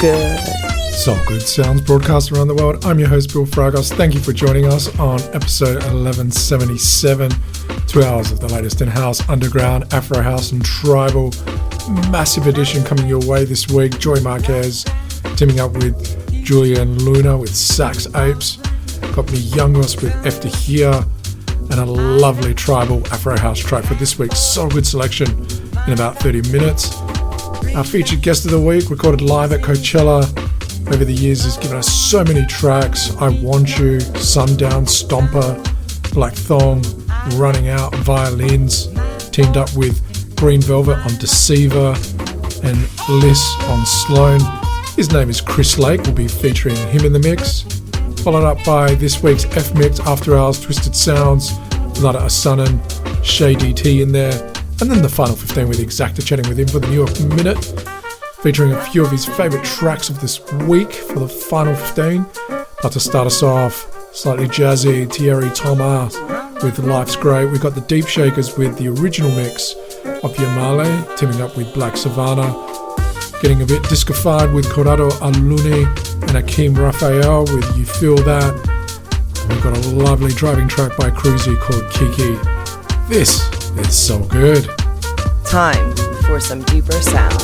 Good. SoulGood sounds broadcast around the world. I'm your host, Bill Fragos. Thank you for joining us on episode 1177. 2 hours of the latest in house, underground, Afro house, and tribal. Massive edition coming your way this week. Joy Marquez teaming up with Julian Luna with Sax Apes. Got Mijangos with Eftychía, and a lovely tribal Afro house track for this week's SoulGood selection in about 30 minutes. Our featured guest of the week, recorded live at Coachella over the years, has given us so many tracks. I Want You, Sundown, Stomper, Black Thong, Running Out, Violins. Teamed up with Green Velvet on Deceiver and Liss on Sloan. His name is Chris Lake. We'll be featuring him in the mix. Followed up by this week's F-Mix, After Hours, Twisted Sounds, Vlada, Asanin, Shay DT in there. And then the final 15 with Exacta, chatting with him for the New York Minute, featuring a few of his favourite tracks of this week for the final 15. But to start us off, slightly jazzy, Thierry, Tomas with Life's Great. We've got the Deepshakerz with the original mix of Yemale, teaming up with Black Savana. Getting a bit discofied with Corrado, Alunni, and Akeem, Raphael with You Feel That. And we've got a lovely driving track by Crusy called Kiki. This is SoulGood. Time for some deeper sounds.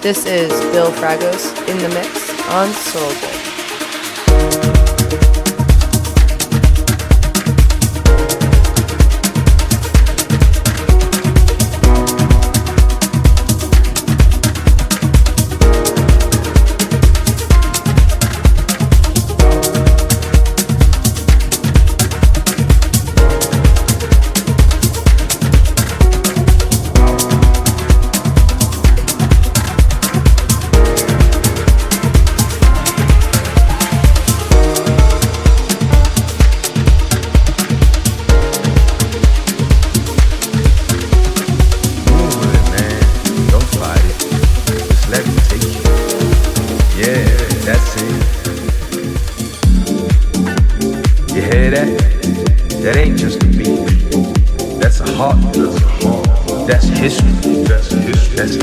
This is Bill Fragos in the mix on SoulGood.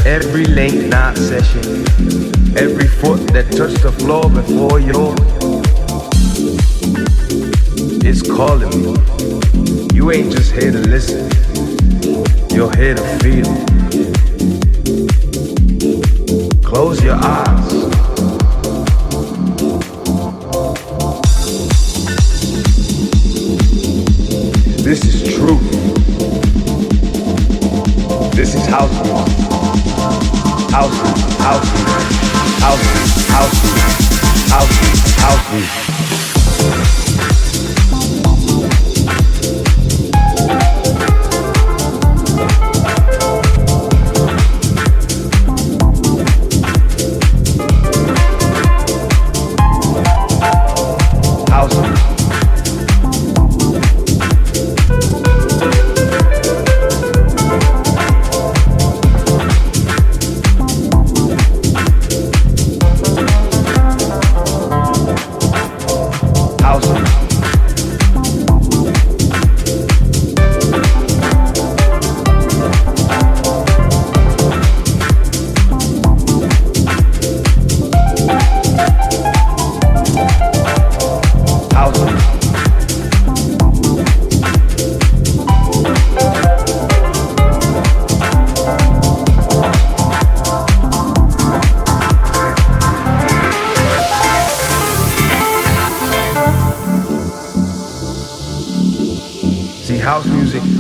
Every late night session, every foot that touched the floor before yours is calling me. You ain't just here to listen, you're here to feel. Close your eyes. This is truth. This is house music. House, house, house, house, house, house.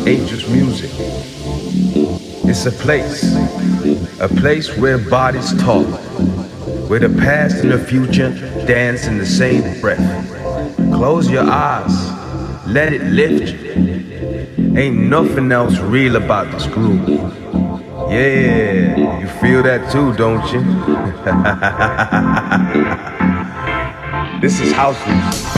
Ain't just music. It's a place where bodies talk, where the past and the future dance in the same breath. Close your eyes, let it lift you. Ain't nothing else real about this groove. Yeah, you feel that too, don't you? This is house music.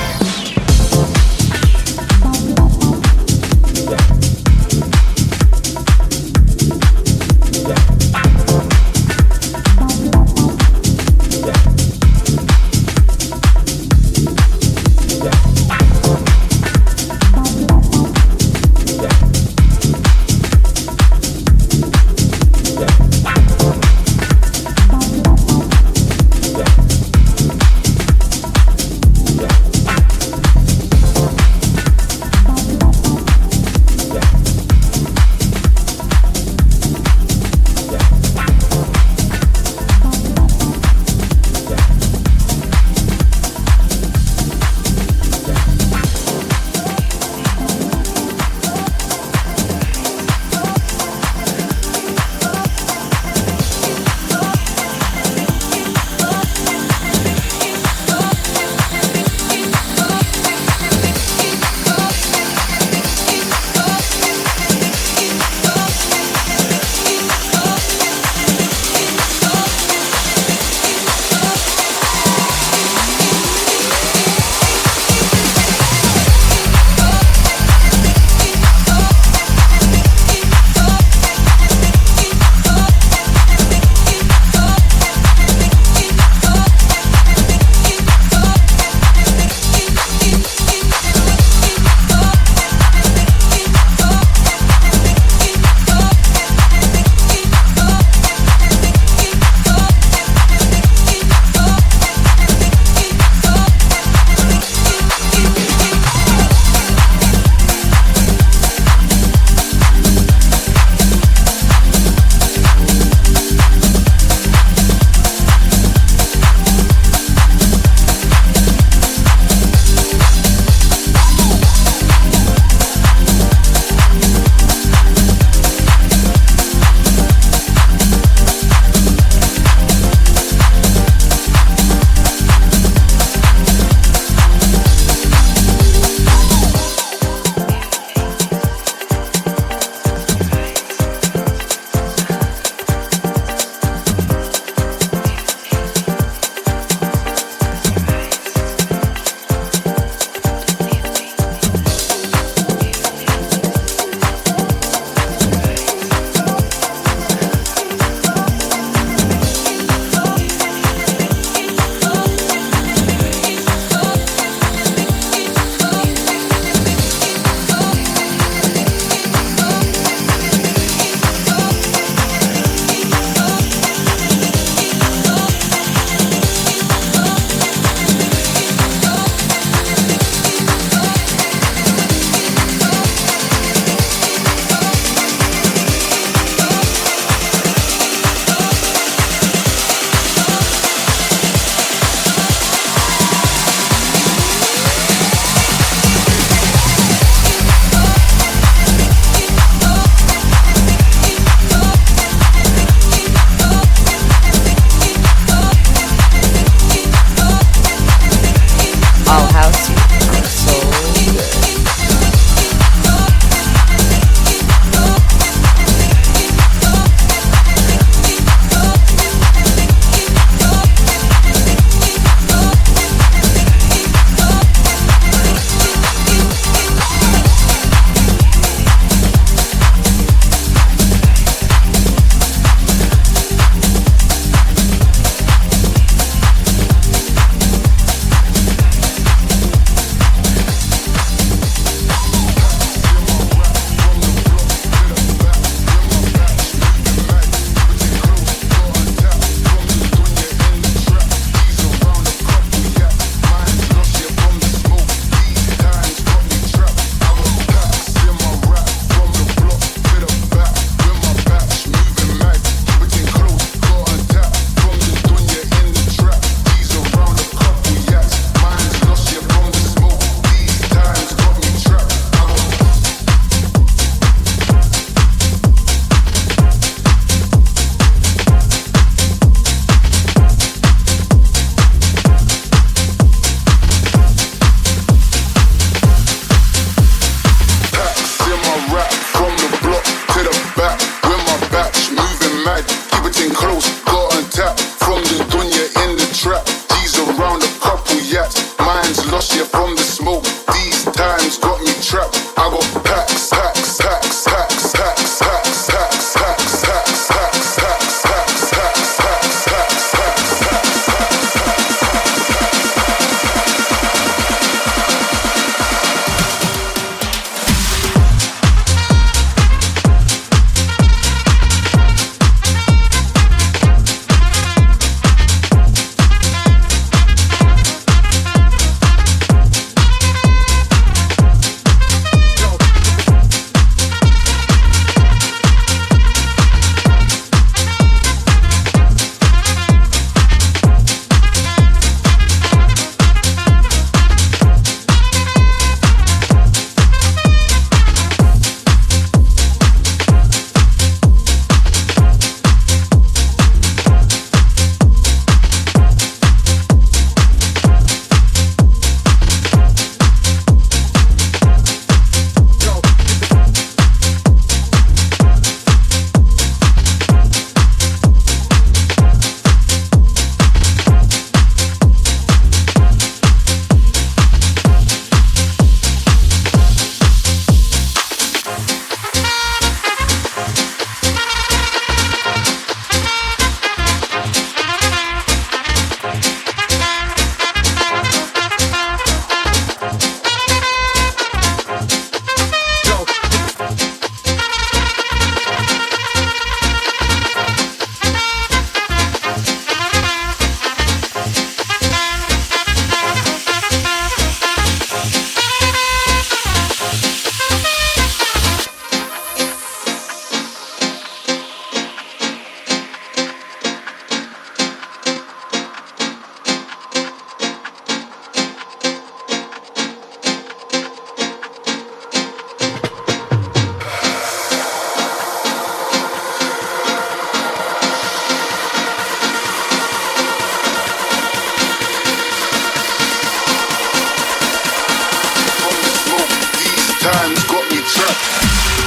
times got me trapped.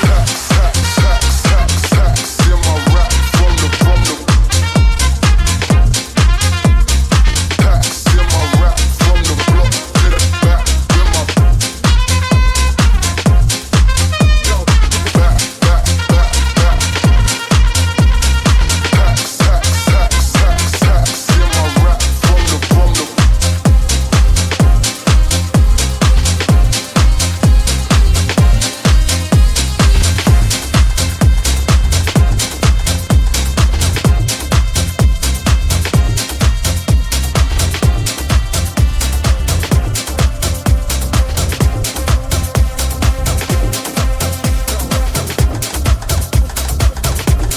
Tax in my rap from the tax in my rap from the block to the back with my back. Tax in my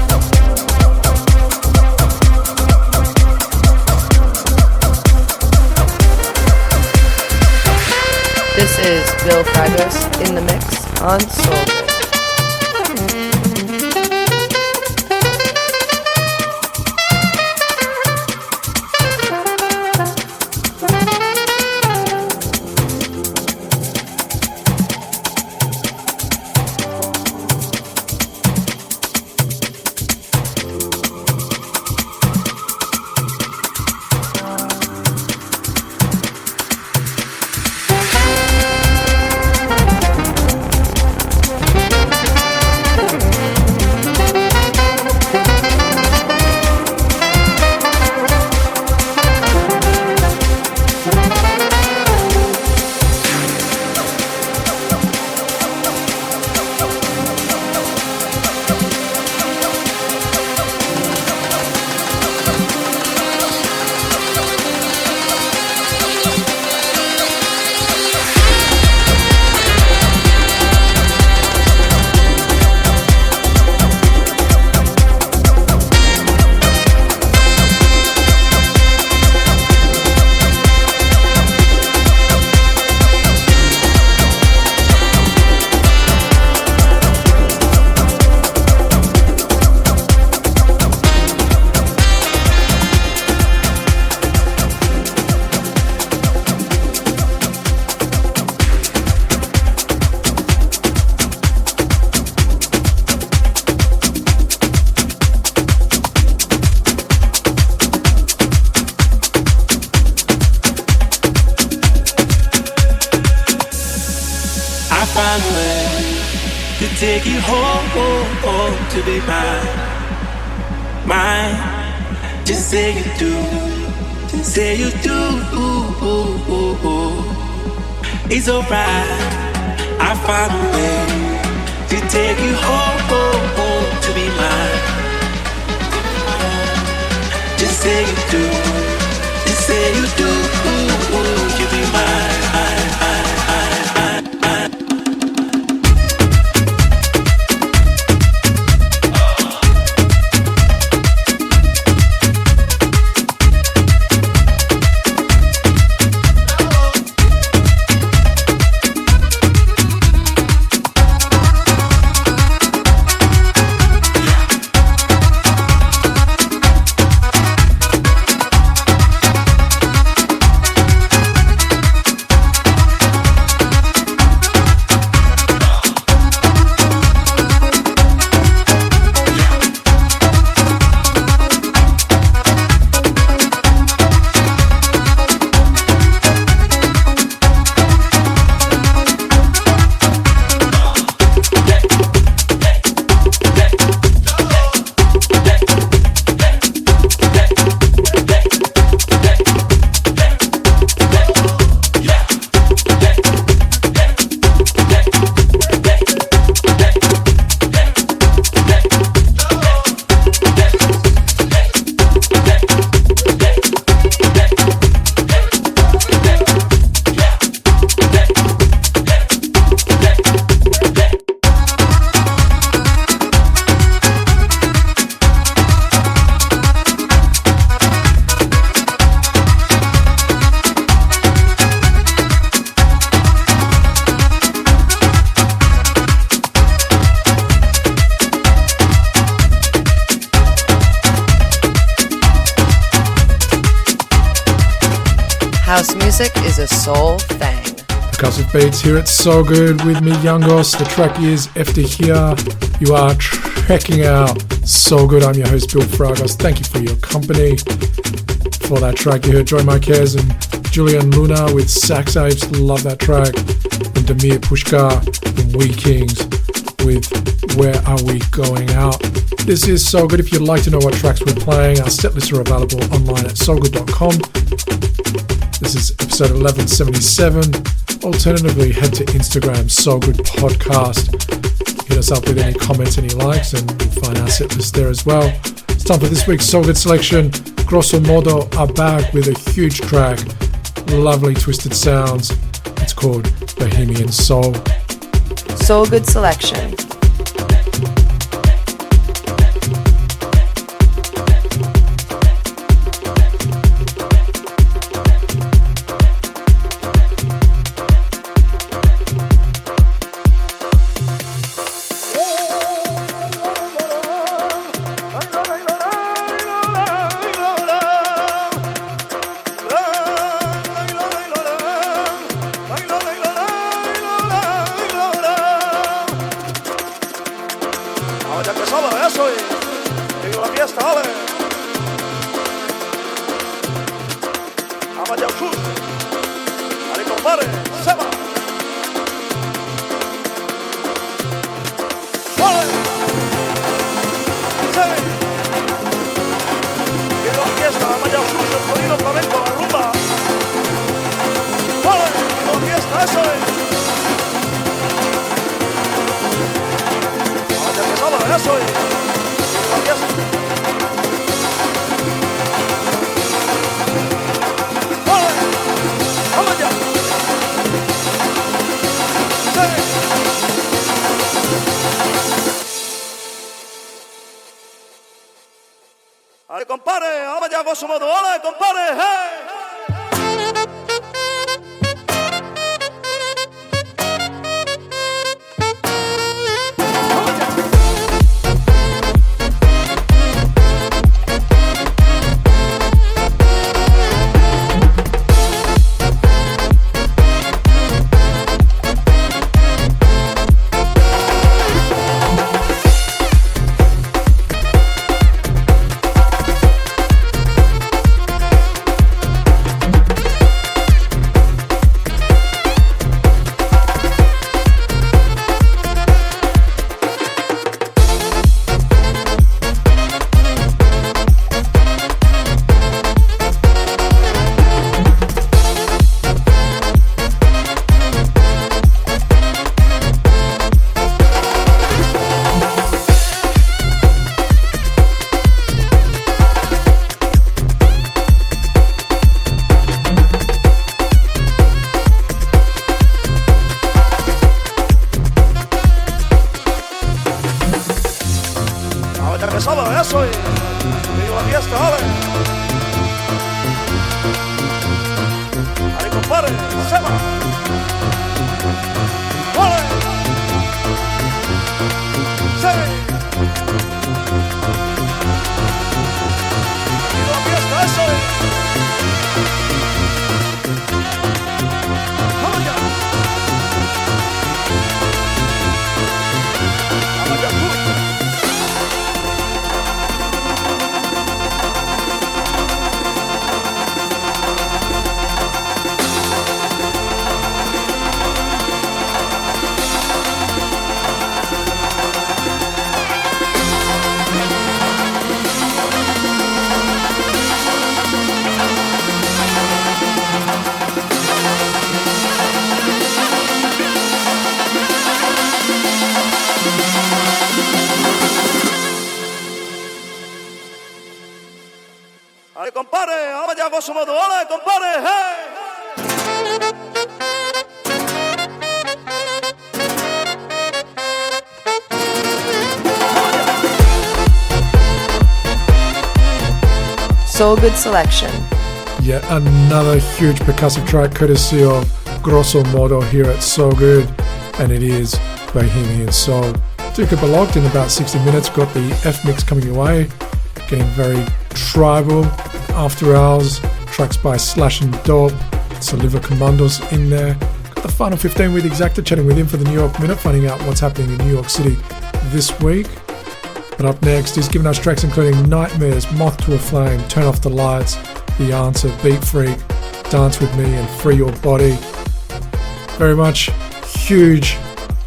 rap from the in the mix on SoulGood. take you home to be mine, mine. Just say you do, just say you do. It's alright, I found a way to take you home to be mine. Just say you do, just say you do. You be mine. House music is a soul thing. Percussive beats here at SoulGood with Mijangos. The track is Eftychía. You are checking out SoulGood. I'm your host, Bill Fragos. Thank you for your company. For that track, you heard Marquez and Julian Luna with Sax Apes. Love that track. And Damir, Pushkar and Wekingz with Where Are We Going Out. This is SoulGood. If you'd like to know what tracks we're playing, our set lists are available online at soulgood.com. This is episode 1177. Alternatively, head to Instagram, SoulGood Podcast. Hit us up with any comments, any likes, and you'll find our set list there as well. It's time for this week's SoulGood selection. GROSSOMODDO are back with a huge track. Lovely twisted sounds. It's called Bohemian Soul. SoulGood selection. GROSSOMODDO, ole, compadre, hey! GROSSOMODDO, ole, compadre, hey! SoulGood selection. Yet another huge percussive track courtesy of GROSSOMODDO here at SoulGood, and it is Bohemian Soul. Do keep it locked in about 60 minutes. Got the F mix coming your way, getting very tribal. After Hours, tracks by Sllash and Doppe, Saliva Commandos in there. Got the final 15 with Exacta, chatting with him for the New York Minute, finding out what's happening in New York City this week. But up next, he's giving us tracks including Nightmares, Moth to a Flame, Turn Off the Lights, The Answer, Beat Freak, Dance With Me and Free Your Body. Very much huge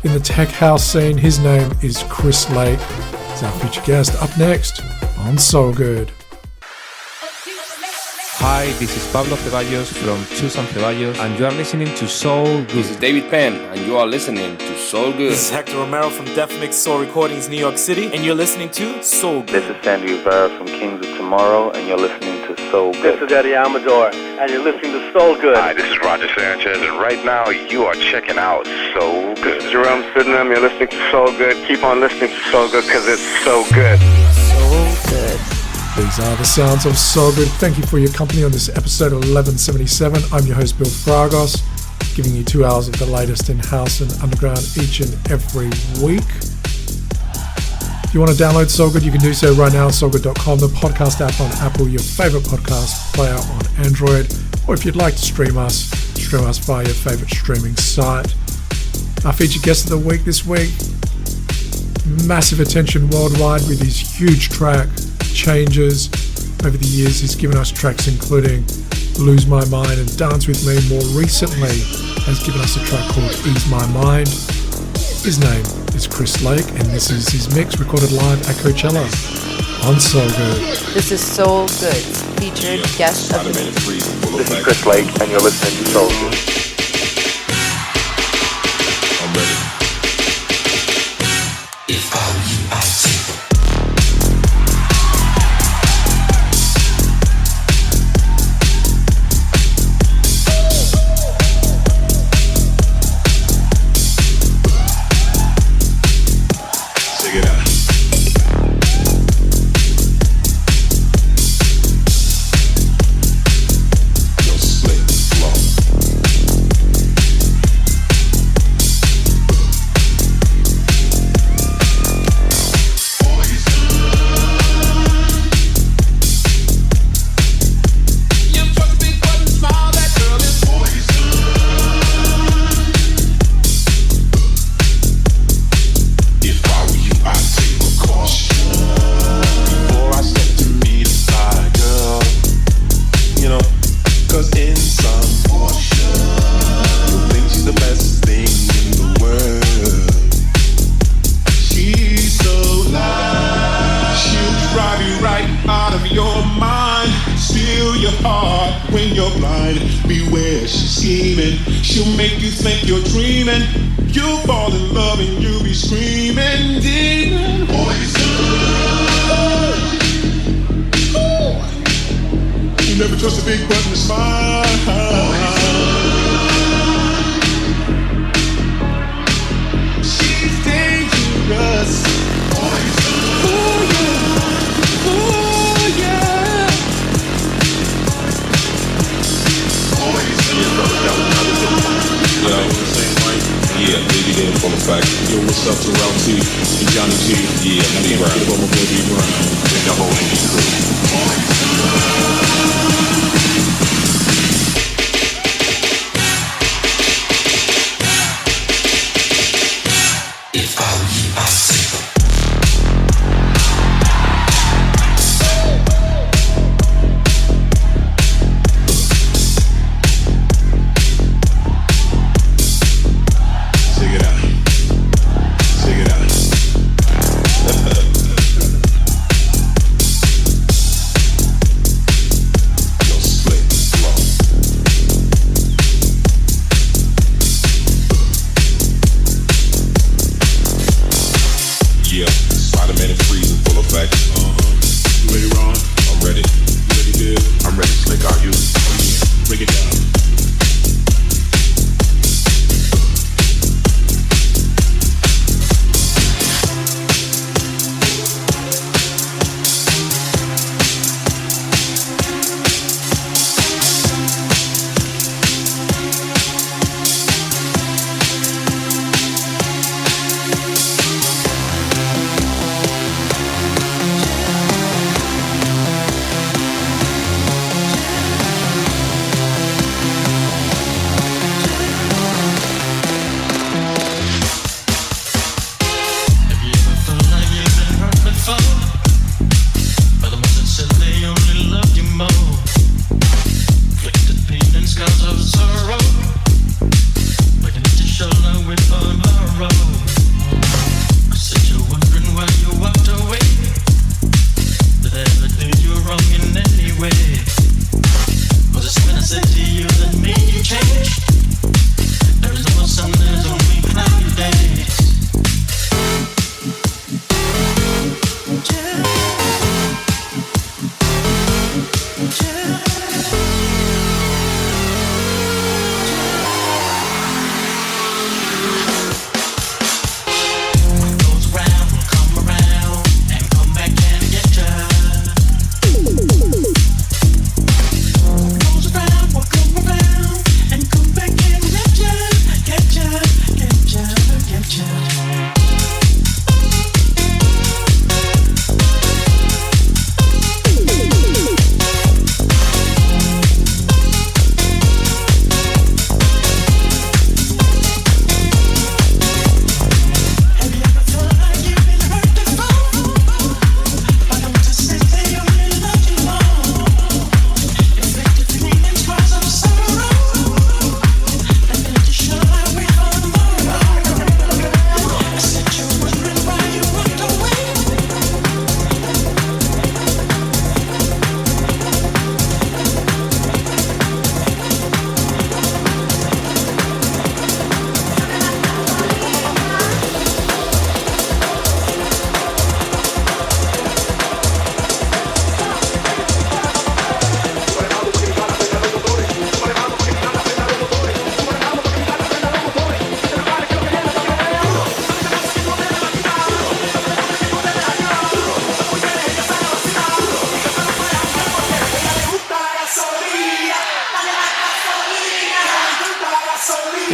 in the tech house scene. His name is Chris Lake. He's our featured guest. Up next on SoulGood. Hi, this is Pablo Ceballos from Susan Ceballos, and you are listening to SoulGood. This is David Penn, and you are listening to SoulGood. This is Hector Romero from Def Mix Soul Recordings, New York City, and you're listening to SoulGood. This is Sandy Rivera from Kings of Tomorrow, and you're listening to SoulGood. This is Eddie Amador, and you're listening to SoulGood. Hi, this is Roger Sanchez, and right now you are checking out SoulGood. This is Jerome Sydenham, you're listening to SoulGood. Keep on listening to SoulGood because it's so good. So good. These are the sounds of SoulGood. Thank you for your company on this episode 1177. I'm your host, Bill Fragos, giving you 2 hours of the latest in house and underground each and every week. If you want to download SoulGood, you can do so right now at soulgood.com, the podcast app on Apple, your favorite podcast player on Android, or if you'd like to stream us via your favorite streaming site. Our featured guest of the week this week, massive attention worldwide with his huge track, Changes. Over the years, he's given us tracks including Lose My Mind and Dance With Me. More recently, has given us a track called Ease My Mind. His name is Chris Lake, and this is his mix recorded live at Coachella on SoulGood. This is SoulGood's featured guest of the week. This is Chris Lake, and you're listening to SoulGood. I'm ready. If I were you, I'd take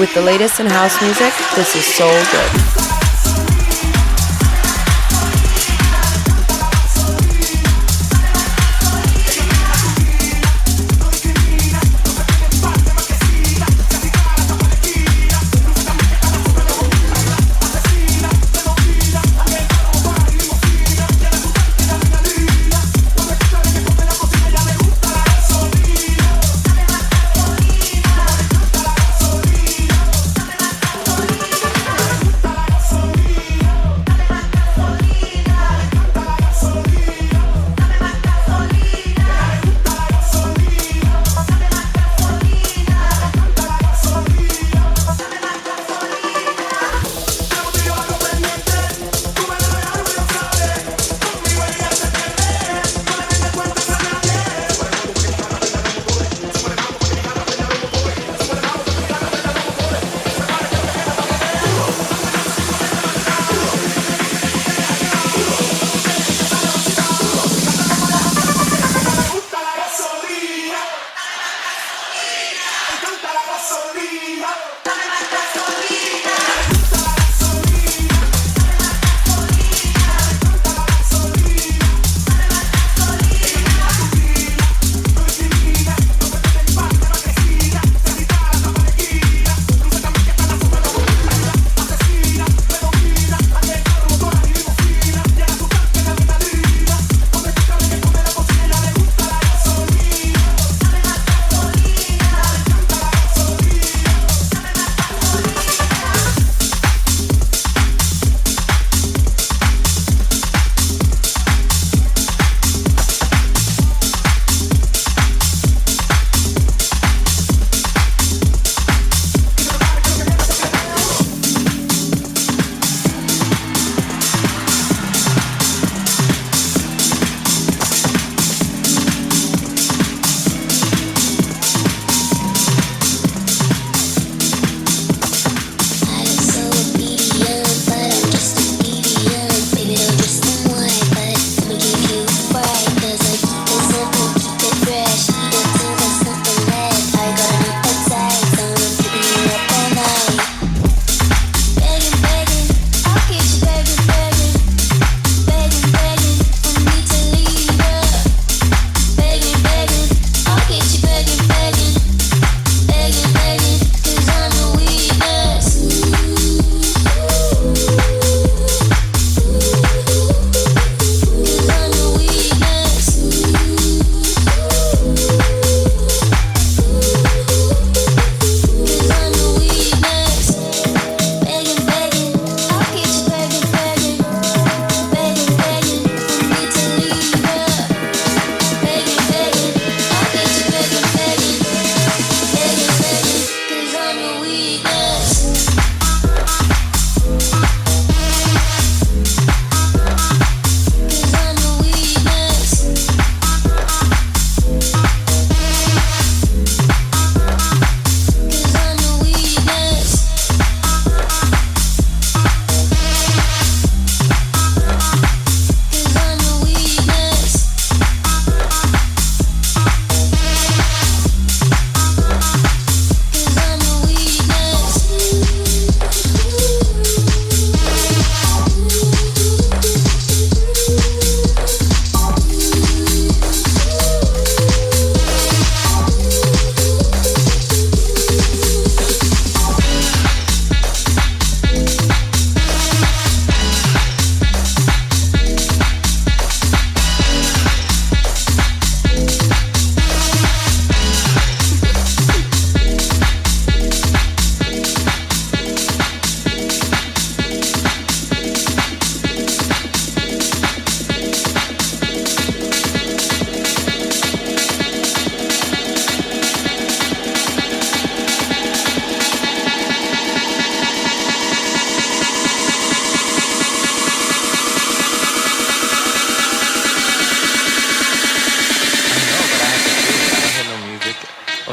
With the latest in house music, this is SoulGood.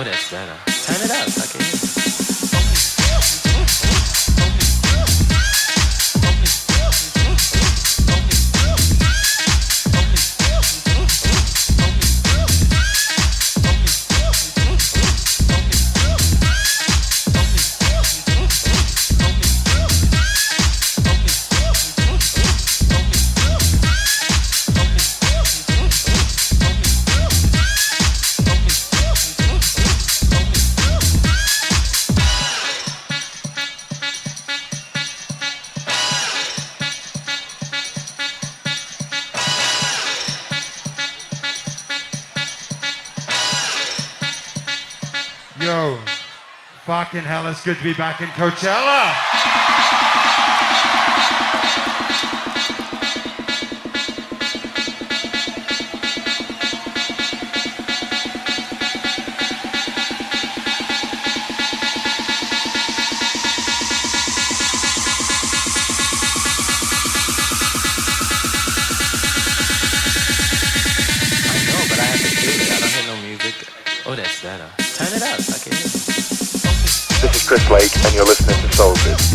Oh, that's better. Turn it up. I can hear it. Yo, fucking hell, it's good to be back in Coachella. I know, but I have to do it. I don't hear no music. Oh, that's better. Turn it up. I can hear it. This is Chris Lake, and you're listening to SoulGood.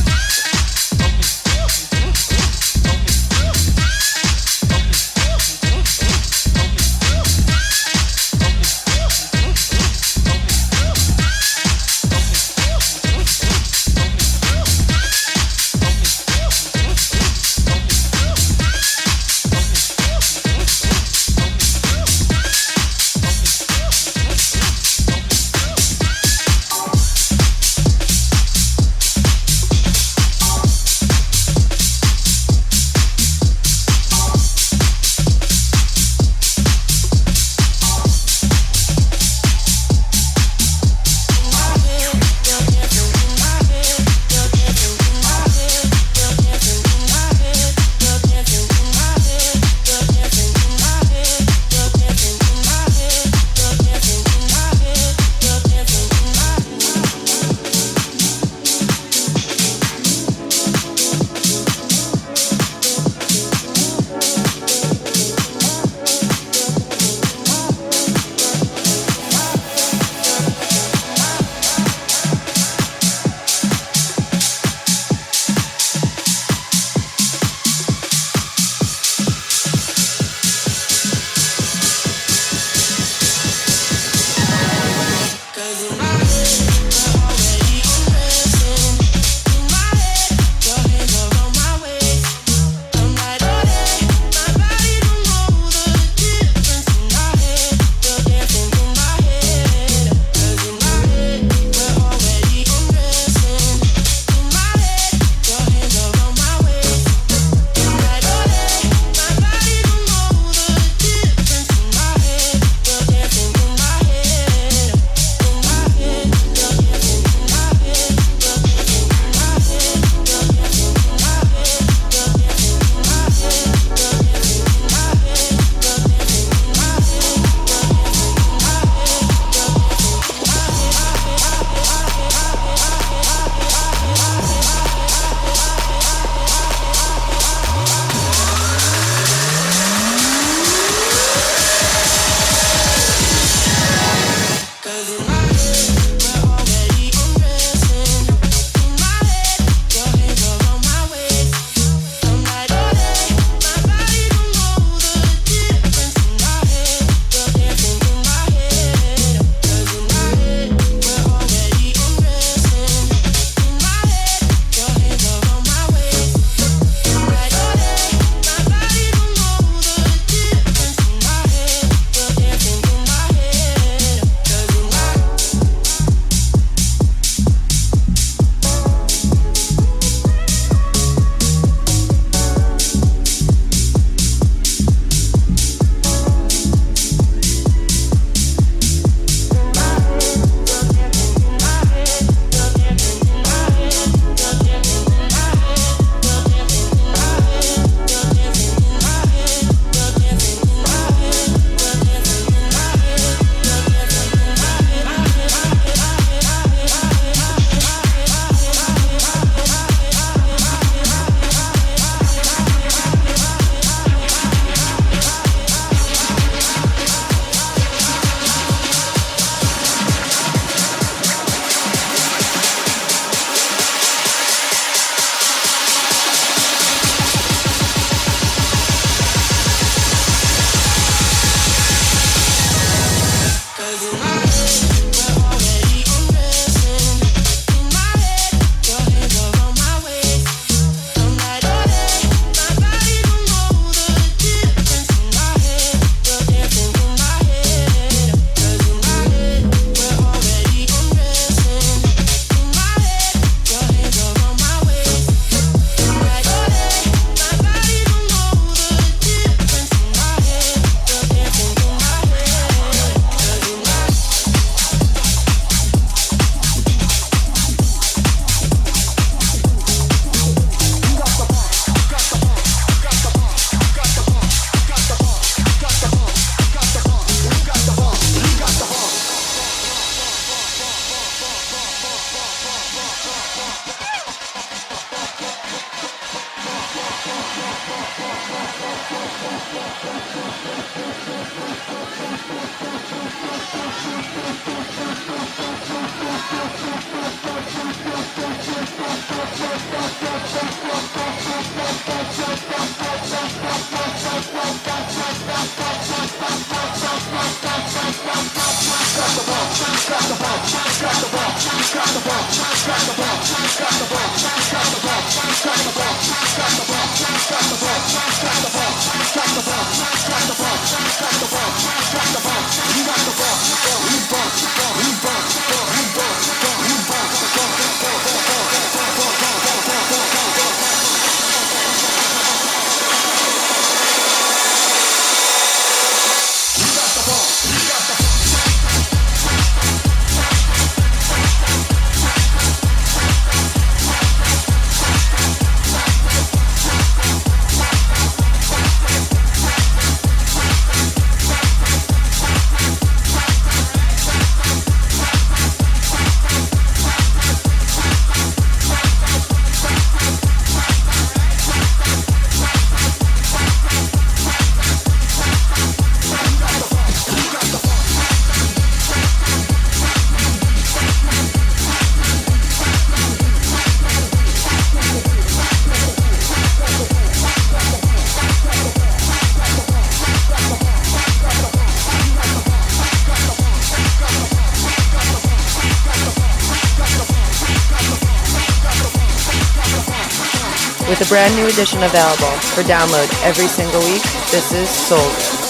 With a brand new edition available for download every single week, this is SoulGood.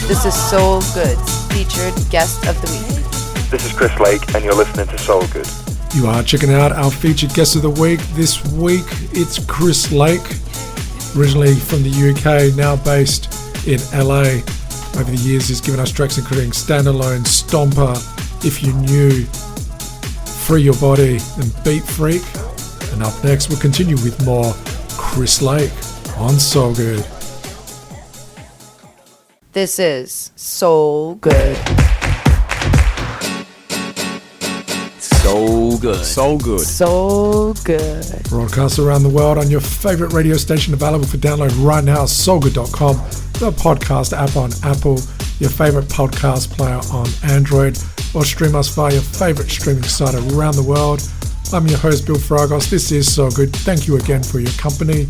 This is SoulGood's featured guest of the week. This is Chris Lake, and you're listening to SoulGood. You are checking out our featured guest of the week. This week, it's Chris Lake, originally from the UK, now based in LA. Over the years, he's given us tracks including Standalone, Stomper, If You Knew, Free Your Body, and Beat Freak. And up next, we'll continue with more Chris Lake on SoulGood. This is SoulGood. SoulGood. SoulGood. SoulGood. Broadcast around the world on your favorite radio station, available for download right now, soulgood.com, the podcast app on Apple, your favorite podcast player on Android, or stream us via your favorite streaming site around the world. I'm your host, Bill Fragos. This is SoulGood. Thank you again for your company.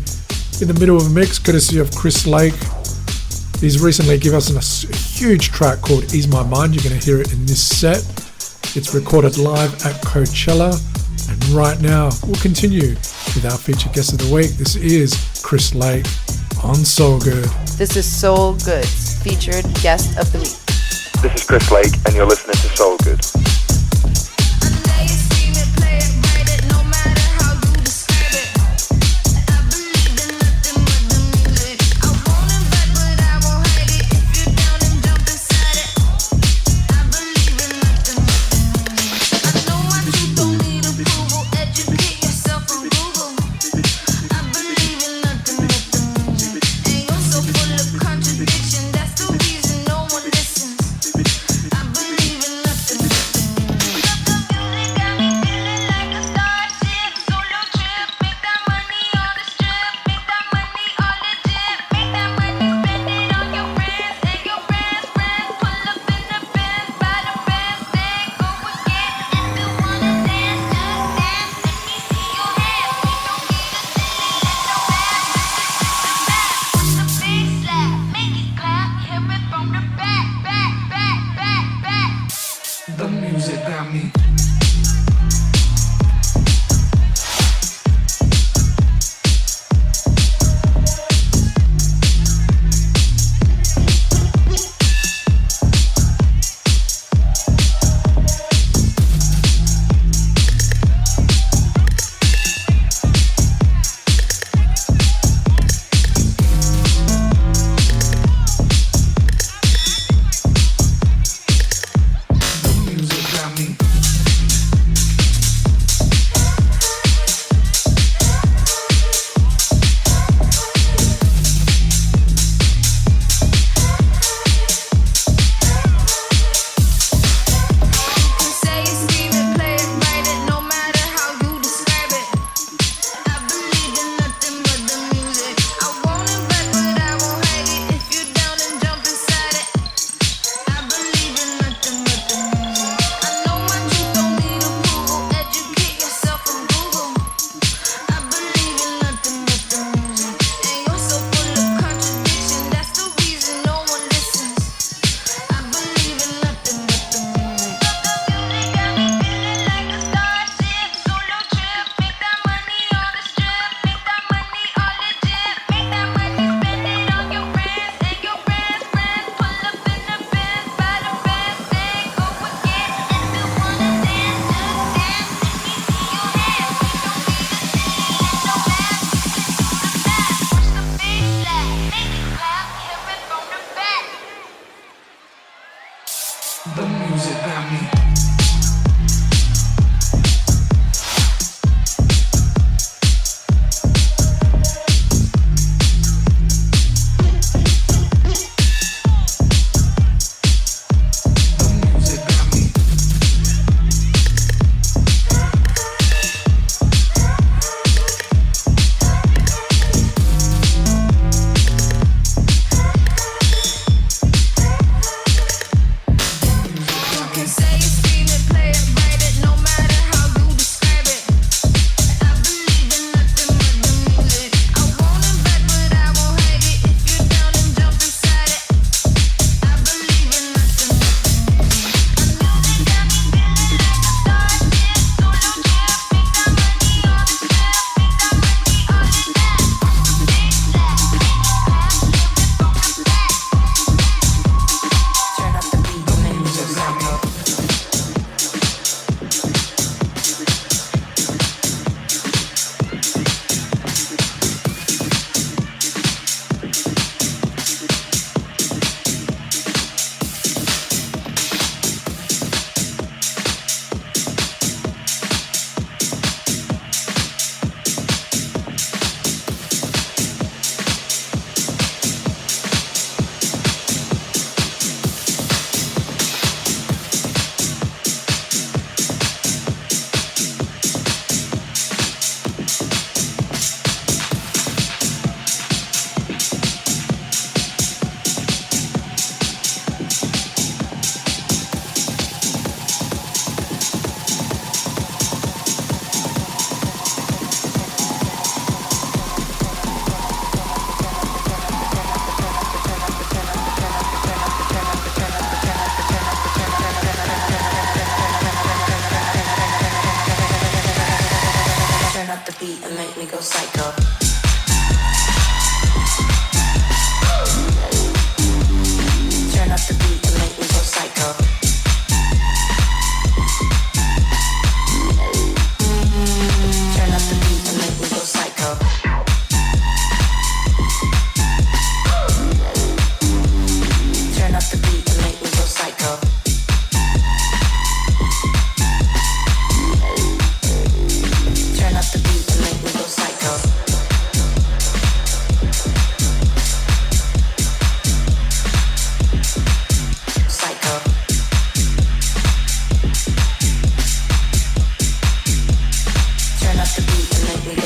In the middle of a mix, courtesy of Chris Lake. He's recently given us a huge track called Ease My Mind. You're going to hear it in this set. It's recorded live at Coachella. And right now, we'll continue with our featured guest of the week. This is Chris Lake on SoulGood. This is SoulGood's featured guest of the week. This is Chris Lake, and you're listening to SoulGood.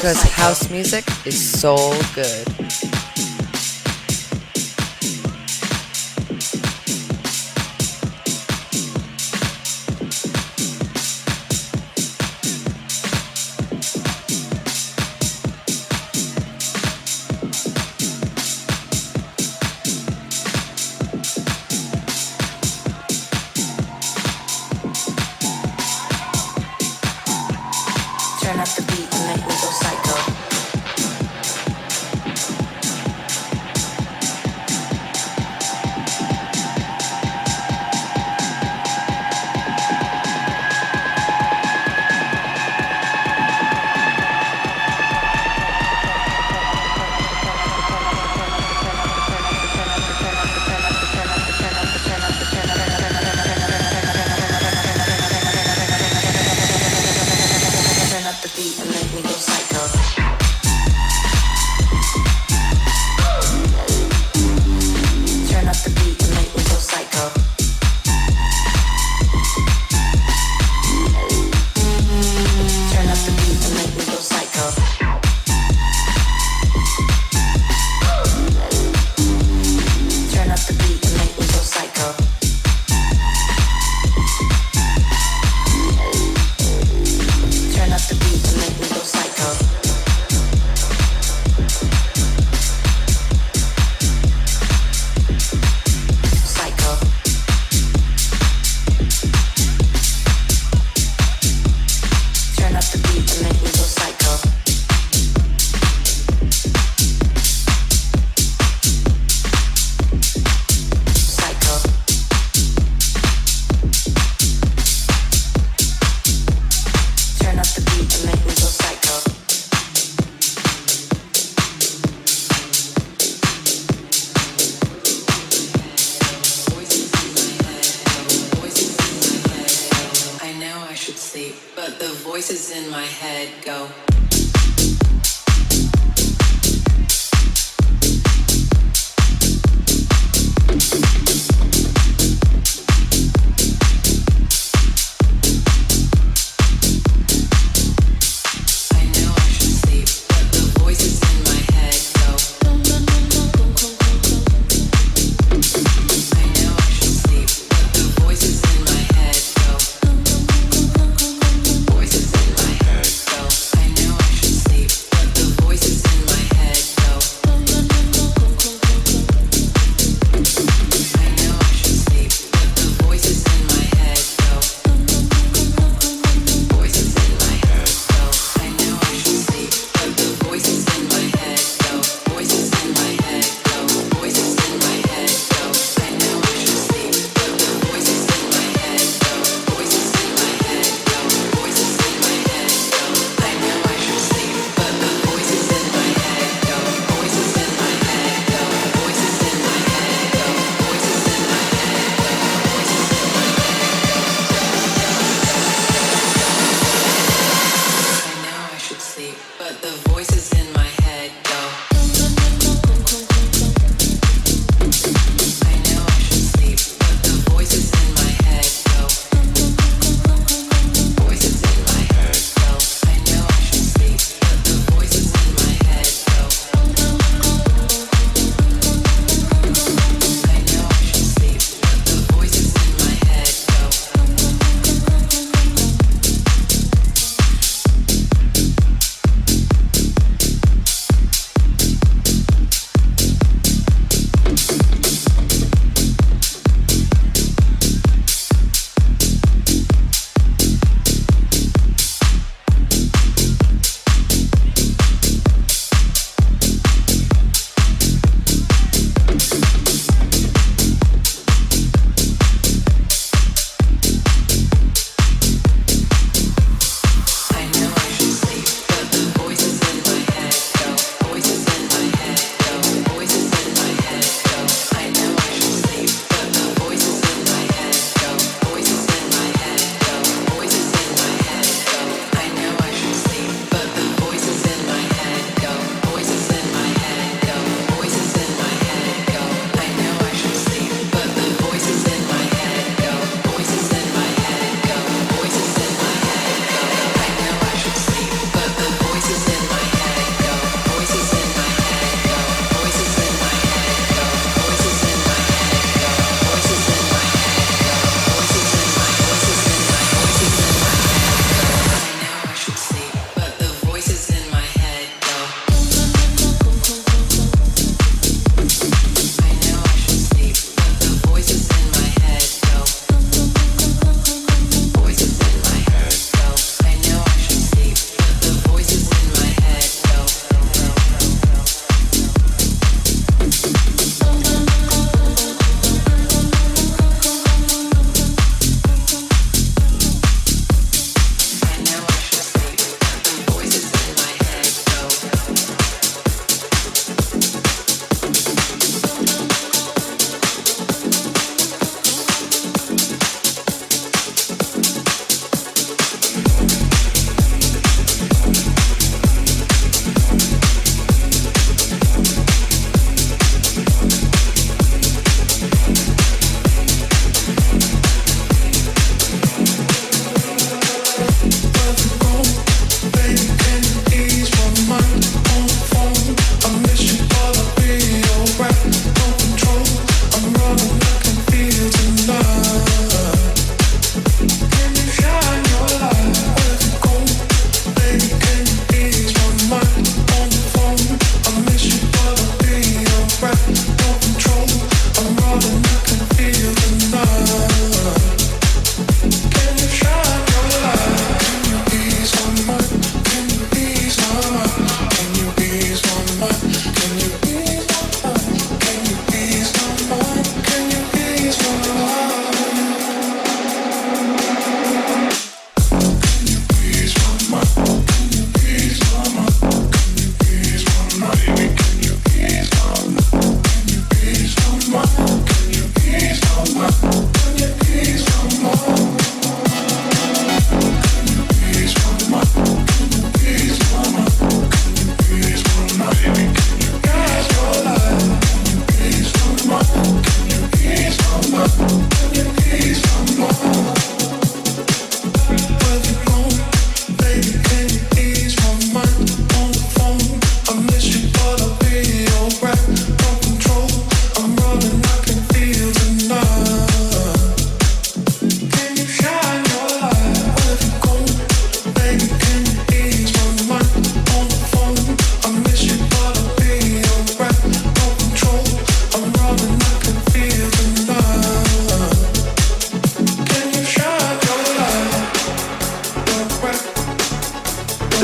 because house music is soul good.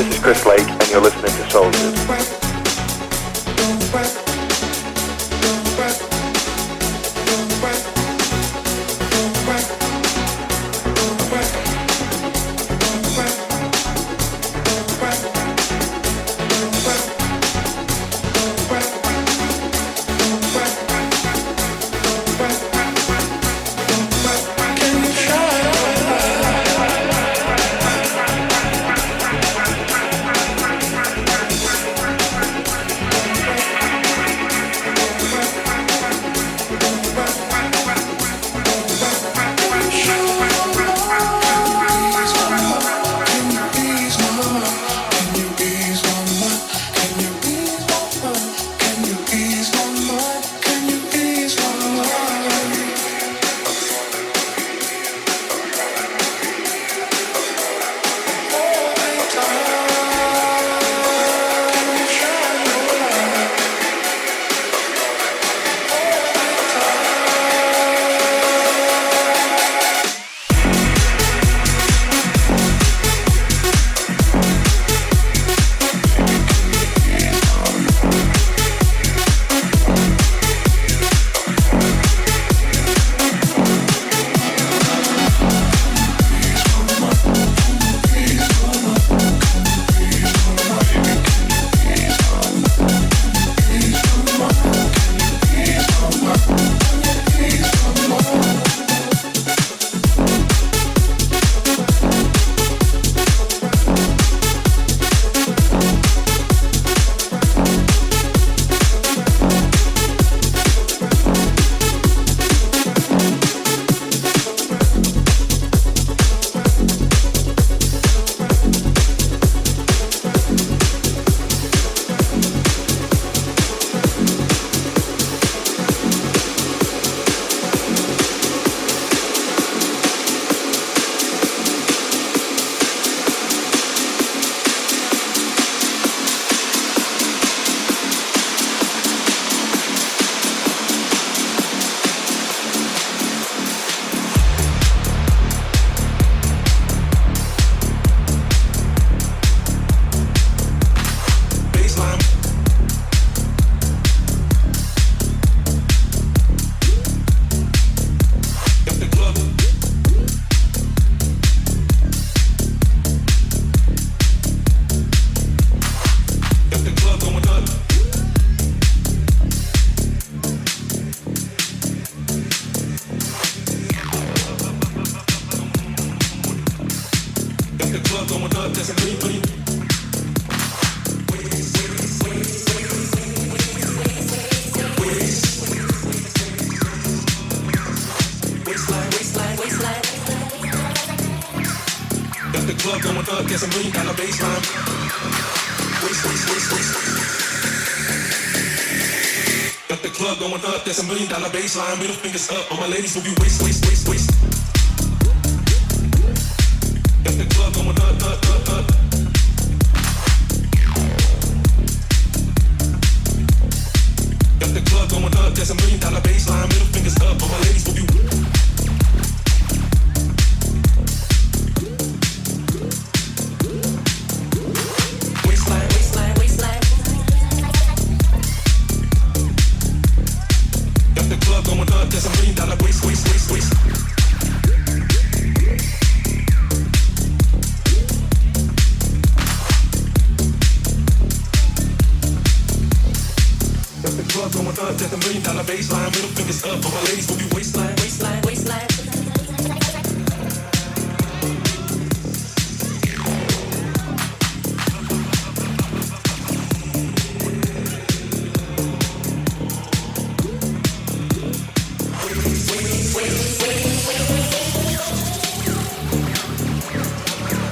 This is Chris Lake, and you're listening to SoulGood. There's $1 million baseline, middle fingers up. All my ladies will be waist, waist, waist, waist. Got the club going up, up, up, up. Got the club going up. There's $1 million baseline, middle fingers up. All my ladies will be. Waistline, waistline, waistline. Got the club going up. There's $1 million waist, waist, waist, waist. Going up, there's $1 million baseline, middle fingers up, all my ladies will be waistline, waistline, waistline.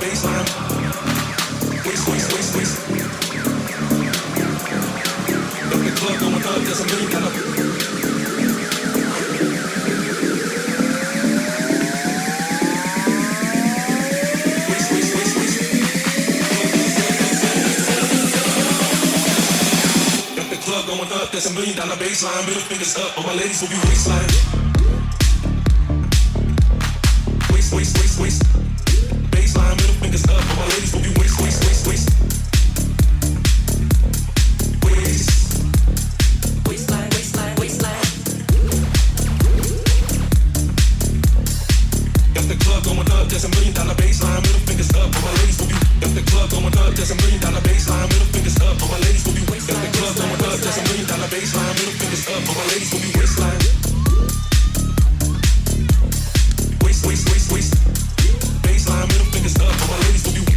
Baseline, waist, waist, waist, waist. The club going up, there's $1 million. Waist, waist, waist, waist. Got the club going up, there's $1 million baseline, middle fingers up, all my ladies will be waistline. Waist, waist, waist, waist. Baseline, middle fingers up, all my ladies will be waist, waist, waist, waist. club going up, there's $1 million baseline, middle fingers up. All my ladies will be waistline. The club going up, there's $1 million baseline, middle fingers up. All my ladies will be waistline. Waist, waist, waist, waist. Baseline, middle fingers up. All my ladies will be.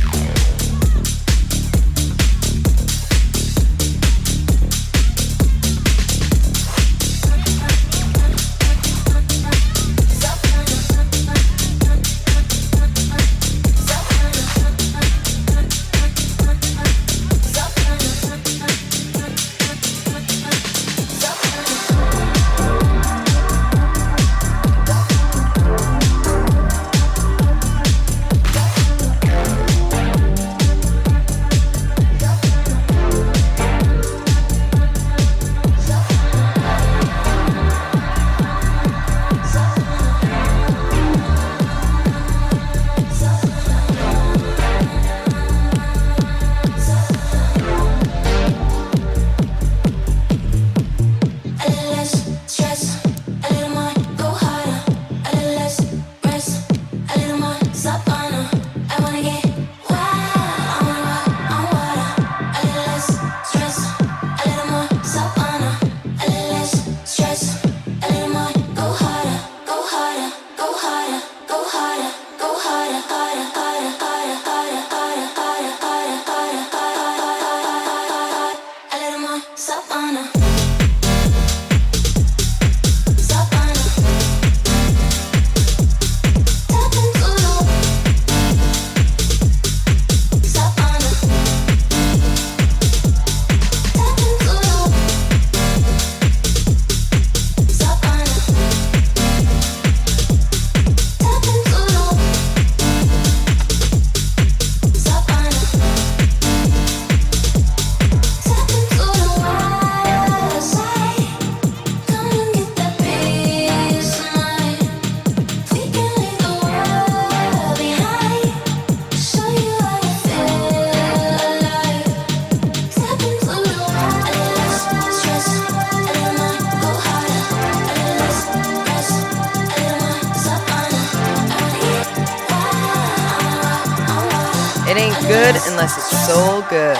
It ain't good unless it's soul good.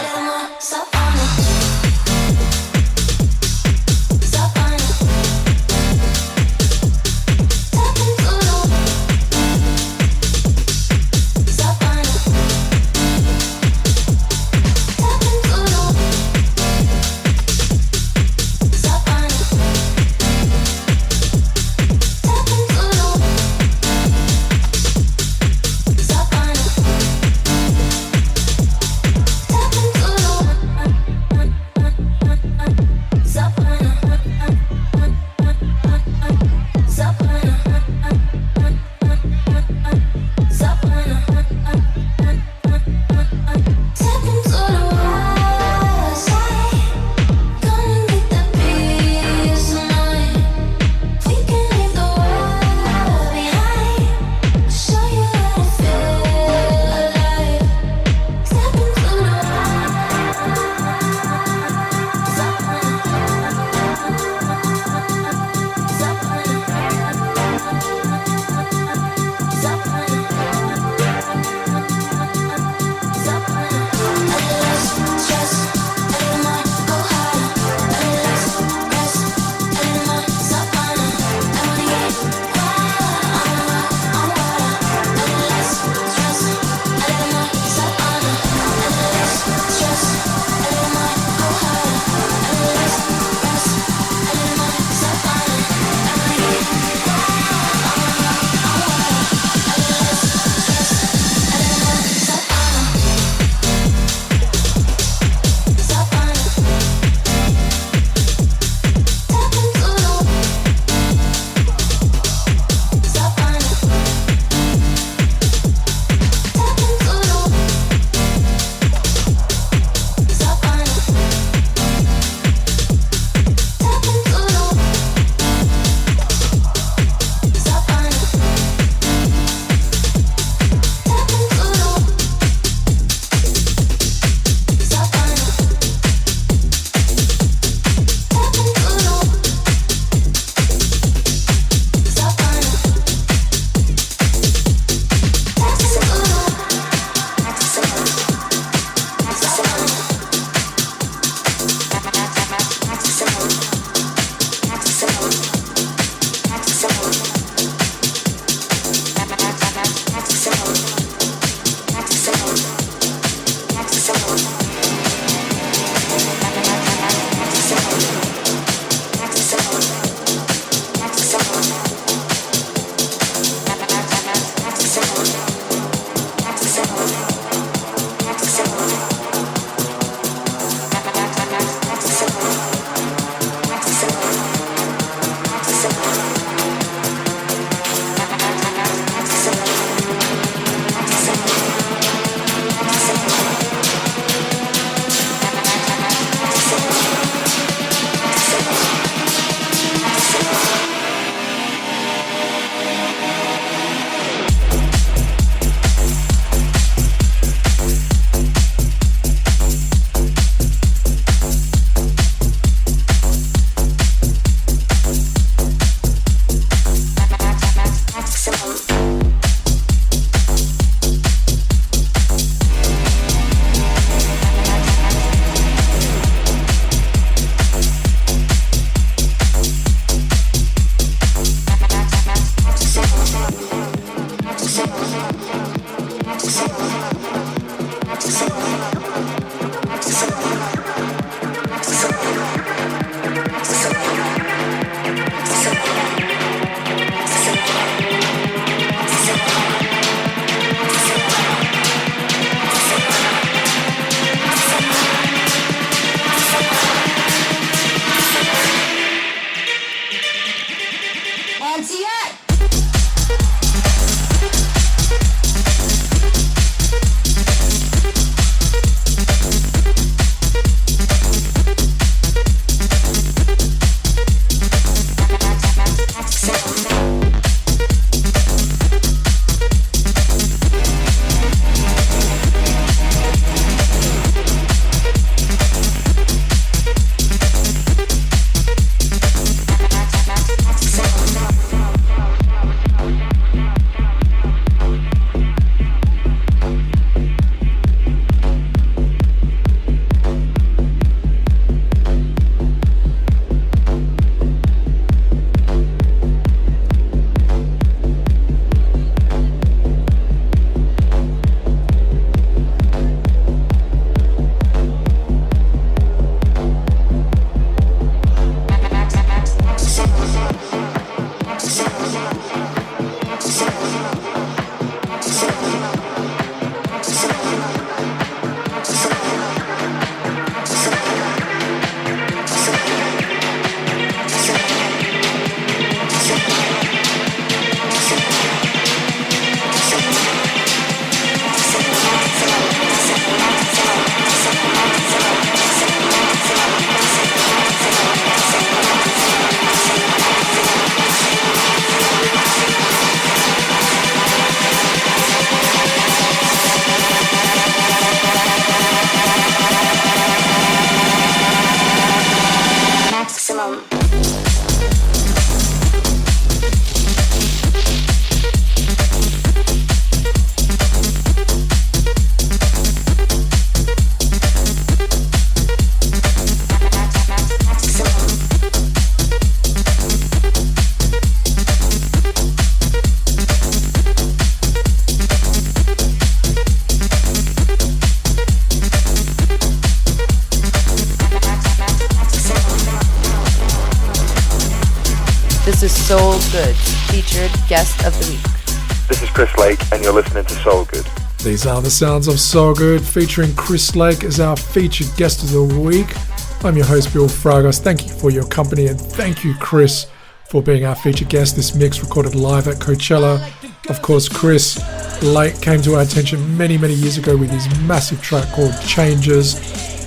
This is SoulGood, featured guest of the week. This is Chris Lake, and you're listening to SoulGood. These are the sounds of SoulGood, featuring Chris Lake as our featured guest of the week. I'm your host, Bill Fragos. Thank you for your company, and thank you, Chris, for being our featured guest. This mix recorded live at Coachella. Of course, Chris Lake came to our attention many, many years ago with his massive track called Changes.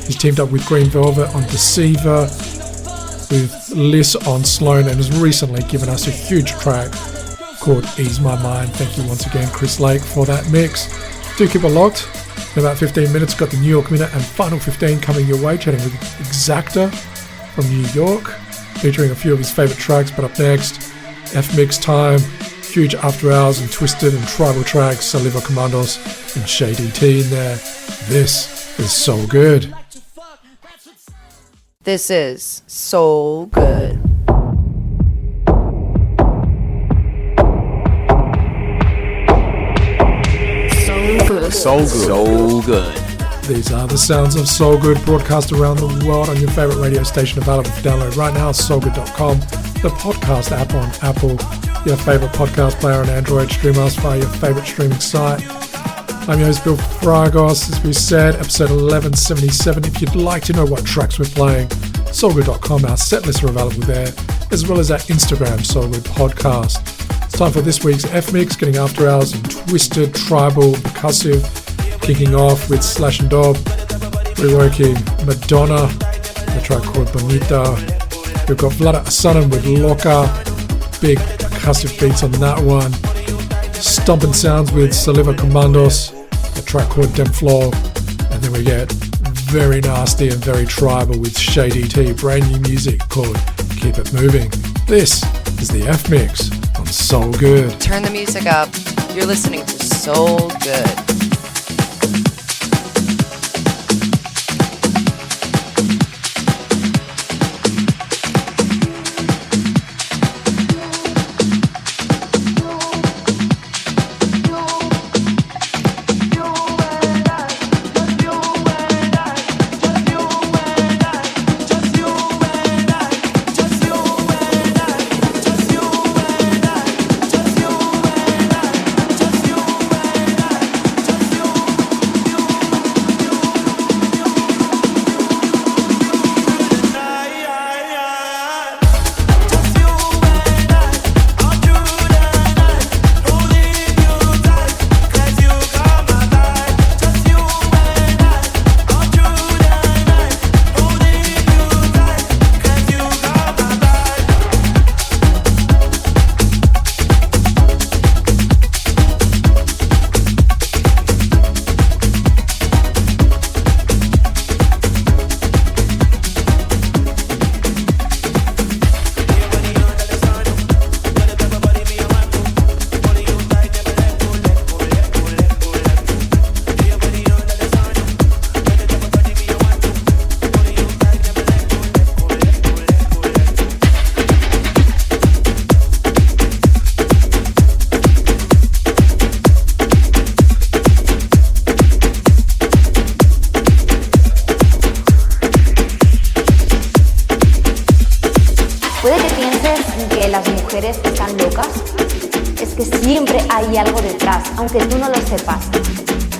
He's teamed up with Green Velvet on Deceiver, with Liz on Sloan, and has recently given us a huge track called Ease My Mind. Thank you once again, Chris Lake, for that mix. Do keep it locked. In about 15 minutes, got the New York Minute and Final 15 coming your way, chatting with Exacta from New York, featuring a few of his favourite tracks. But up next, F-Mix time, huge After Hours and Twisted and Tribal tracks, Saliva, Commandos and Shay DT in there. This is SoulGood. This is SoulGood. SoulGood. These are the sounds of SoulGood, broadcast around the world on your favourite radio station, available for download right now, soulgood.com, the podcast app on Apple, your favourite podcast player on Android, stream us via your favourite streaming site. I'm your host, Bill Fragos. As we said, episode 1177. If you'd like to know what tracks we're playing, soulgood.com, our set lists are available there, as well as our Instagram, SoulGood Podcast. It's time for this week's F-Mix, getting After Hours and Twisted, Tribal, Percussive, kicking off with Sllash and Doppe, reworking Madonna, the track called Bonita. We've got Vlada Asanin with Loca, big percussive beats on that one. Stomping sounds with Saliva, Commandos, a track called Dem Floor. And then we get very nasty and very tribal with Shay DT, brand new music called Keep It Moving. This is the F-Mix on SoulGood. Turn the music up. You're listening to SoulGood. Aunque tú no lo sepas.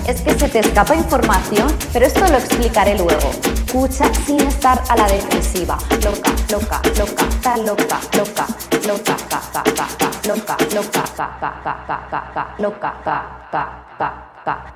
Es que se te escapa información, pero esto lo explicaré luego. Escucha sin estar a la defensiva. Loca, loca, loca, ta loca, loca, loca, ta ta ta ta, loca, loca, ta ta ta ta ta ta, loca, ta ta ta ta.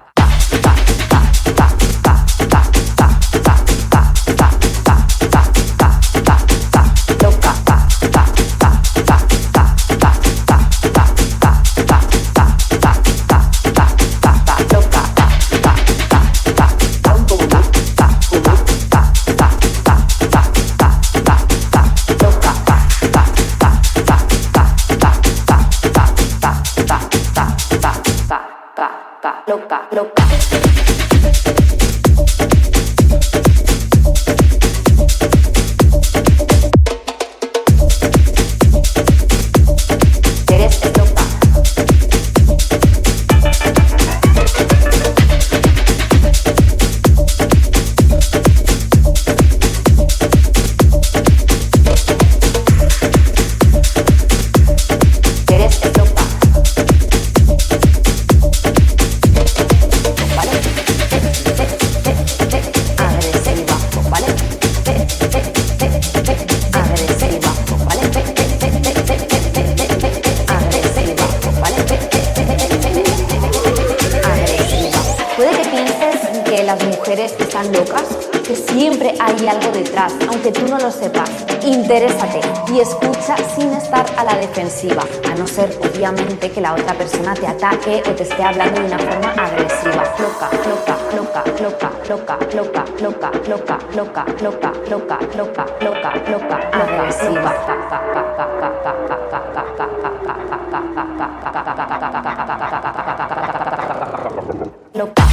Loca, loca. Eres loca. sepas que siempre hay algo detrás, aunque tú no lo sepas. Interésate y escucha sin estar a la defensiva, a no ser obviamente que la otra persona te ataque o te esté hablando de una forma agresiva. Loca, loca, loca, loca, loca, loca, loca, loca, loca, loca, loca, loca, loca, loca, agresiva. Loca.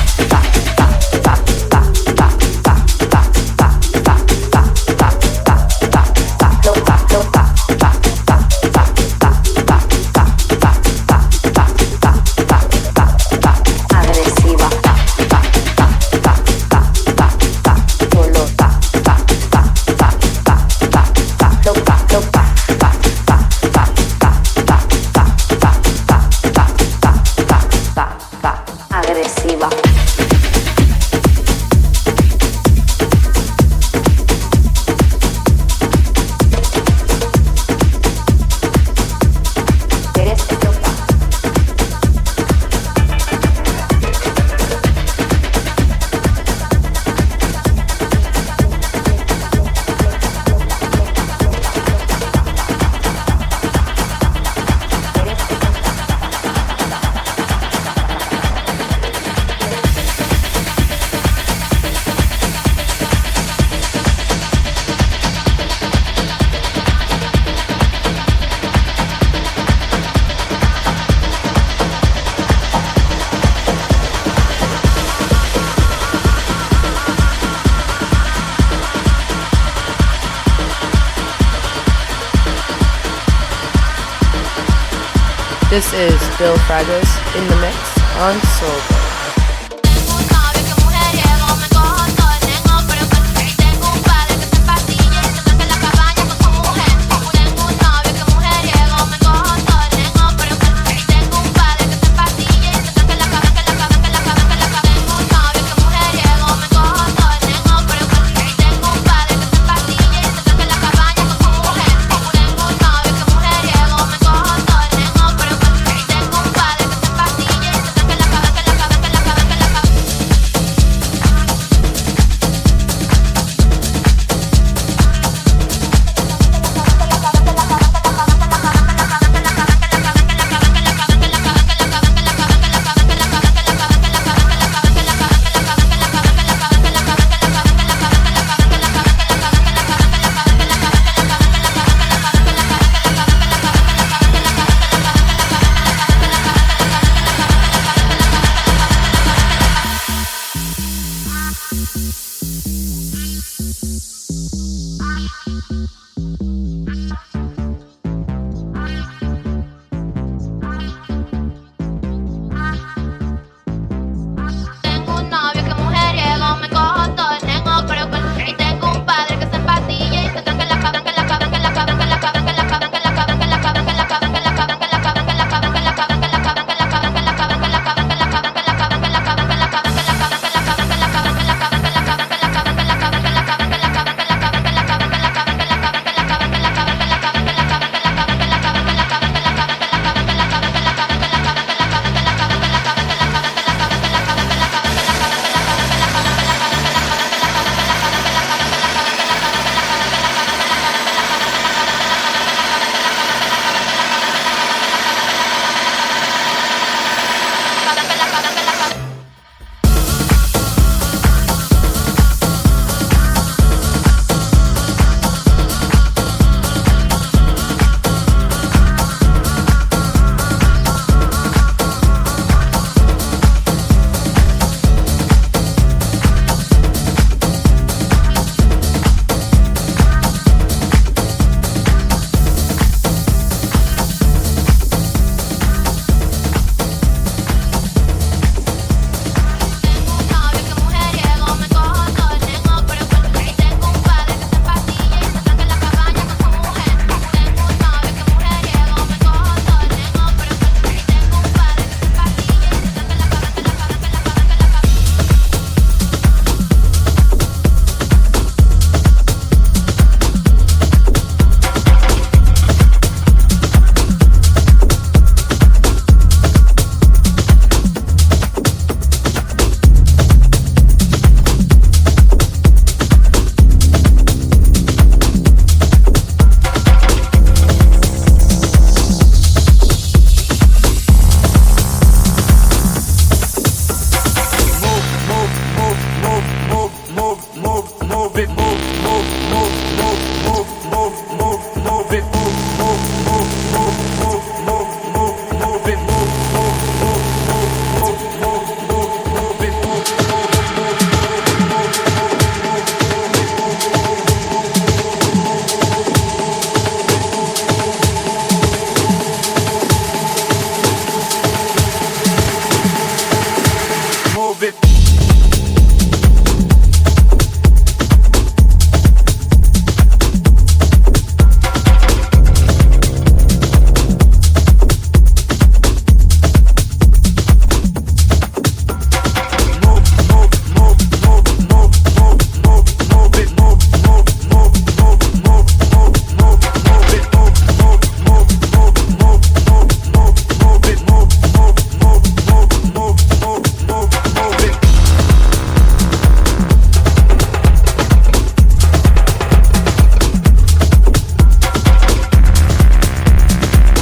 This is Bill Fragos in the mix on SoulGood. move it, move, move, move, move, move, move, move, move it, move, move, move, move, move, move, move, move it, move, move, move, move, move, move, move it, move,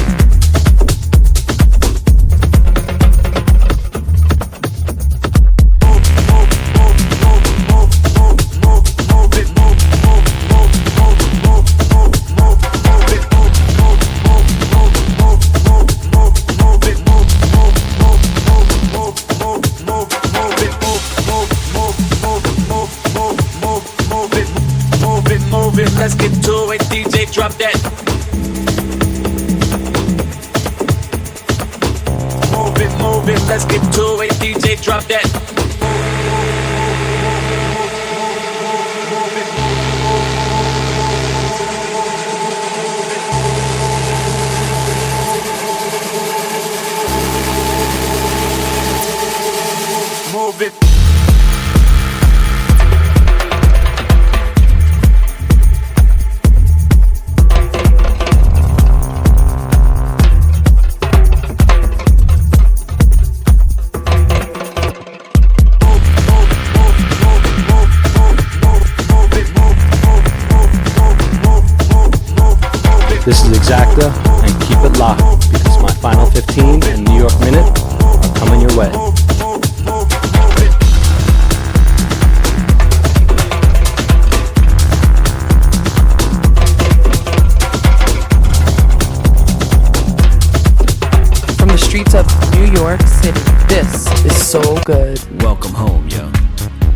move it. Let's get to it, DJ, drop that. Move it, let's get to it, DJ, drop that. Move it. This is Exacta, and keep it locked, because my final 15 and New York Minute are coming your way. From the streets of New York City, this is SoulGood. Welcome home, yo.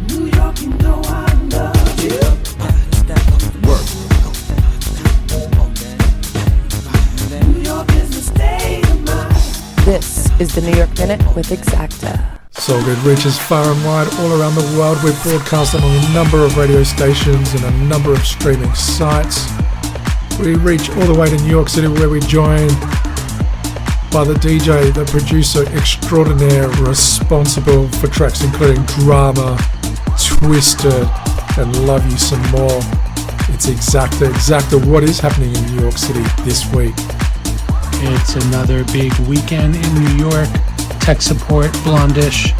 New York, you know I love you. Work. This is the New York Minute with Exacta. SoulGood reaches far and wide all around the world. We're broadcasting on a number of radio stations and a number of streaming sites. We reach all the way to New York City, where we join by the DJ, the producer extraordinaire responsible for tracks including Drama, Twisted, and Love You Some More. It's Exacta. Exacta, what is happening in New York City this week? It's another big weekend in New York. Tech Support Blondish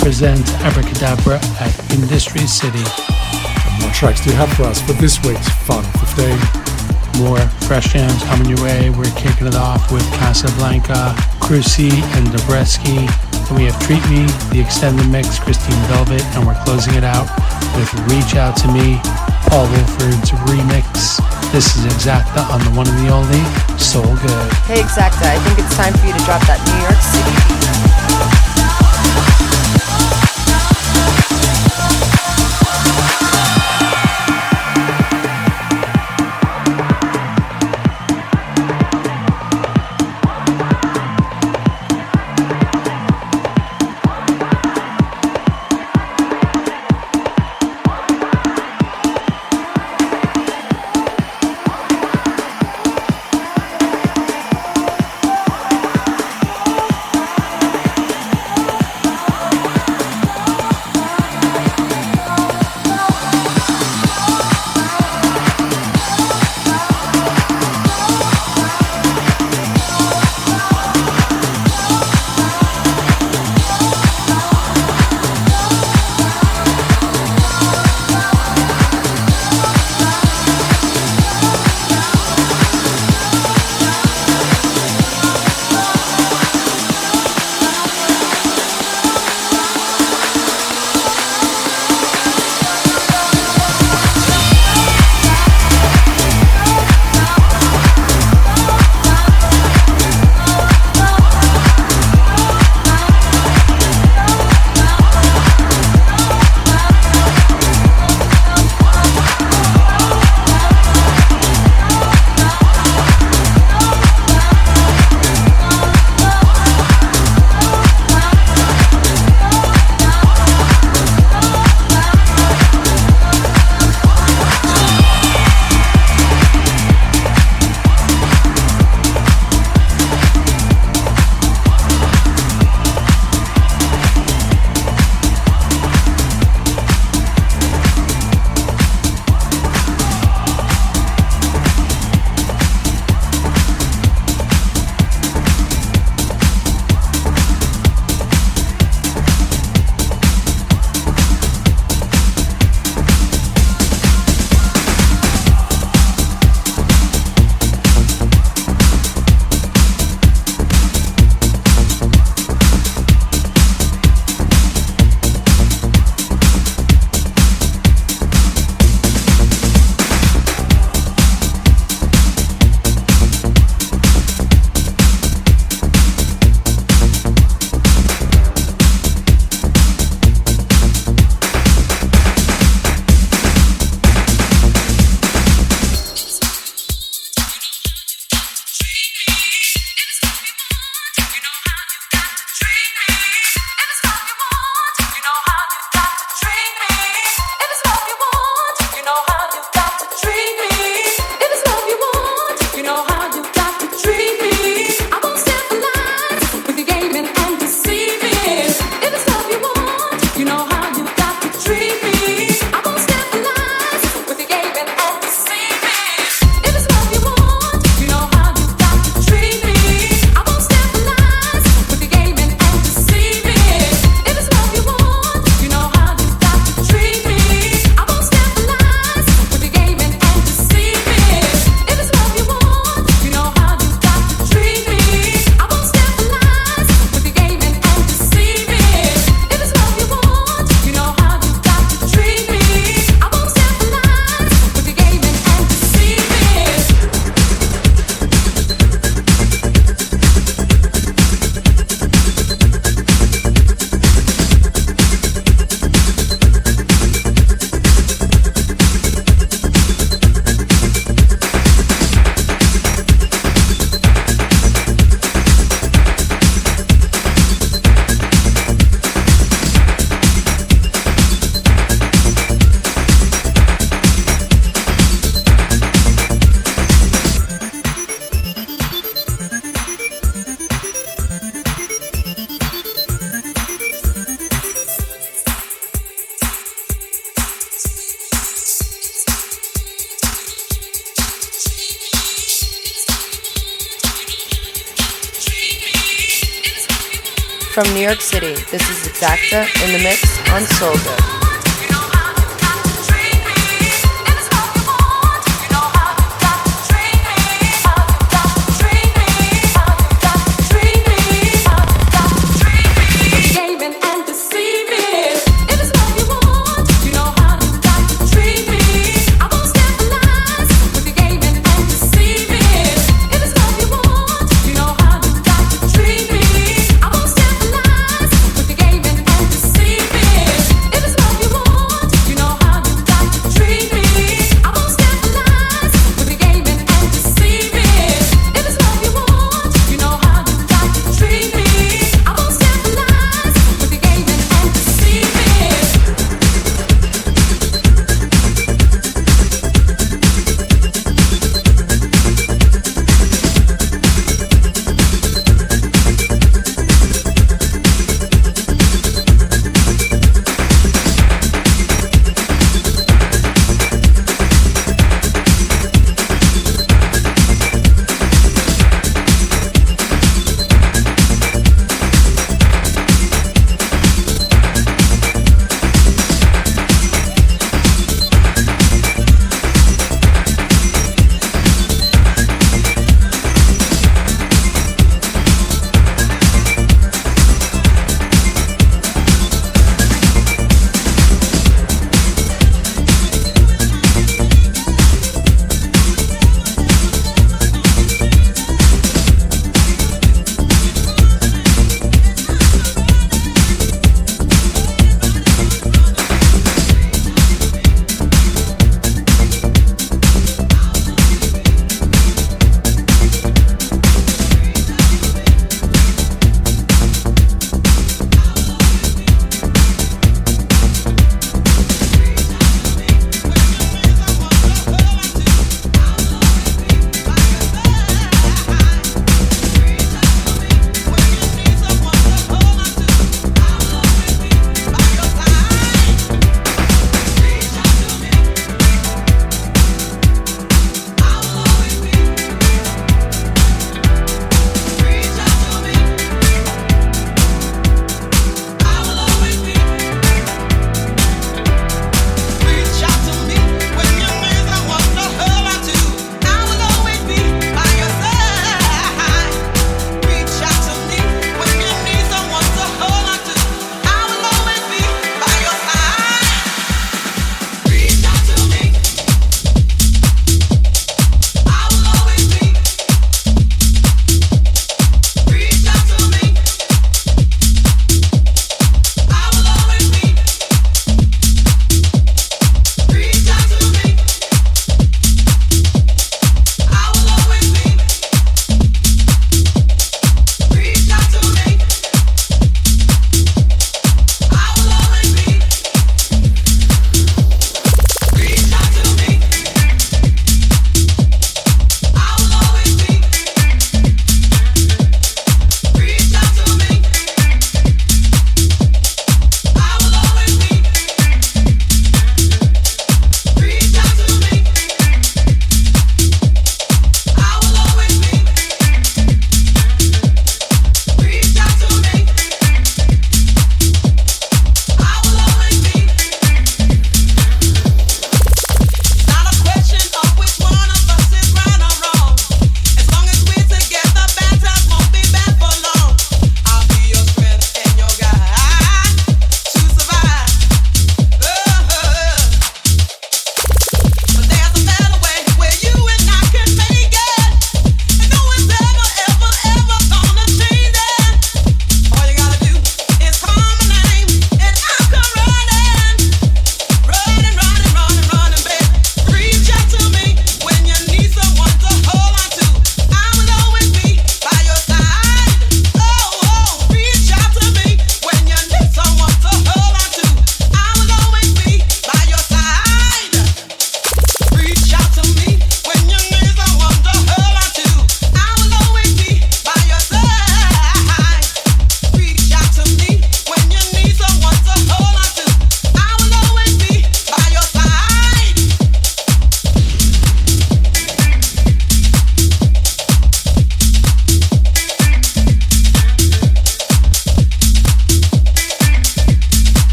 presents Abracadabra at Industry City. And what tracks do you have for us for this week's Fun 15? More fresh jams coming your way. We're kicking it off with Casablanca, Crusy, and Dobreski. And we have Treat Me, the extended mix, Christine Velvet, and we're closing it out with Reach Out to Me, Paul Wilford's remix. This is Exacta on the one and the only SoulGood. Hey Exacta, I think it's time for you to drop that New York City beat. From New York City, this is Exacta in the mix on SoulGood. If it's love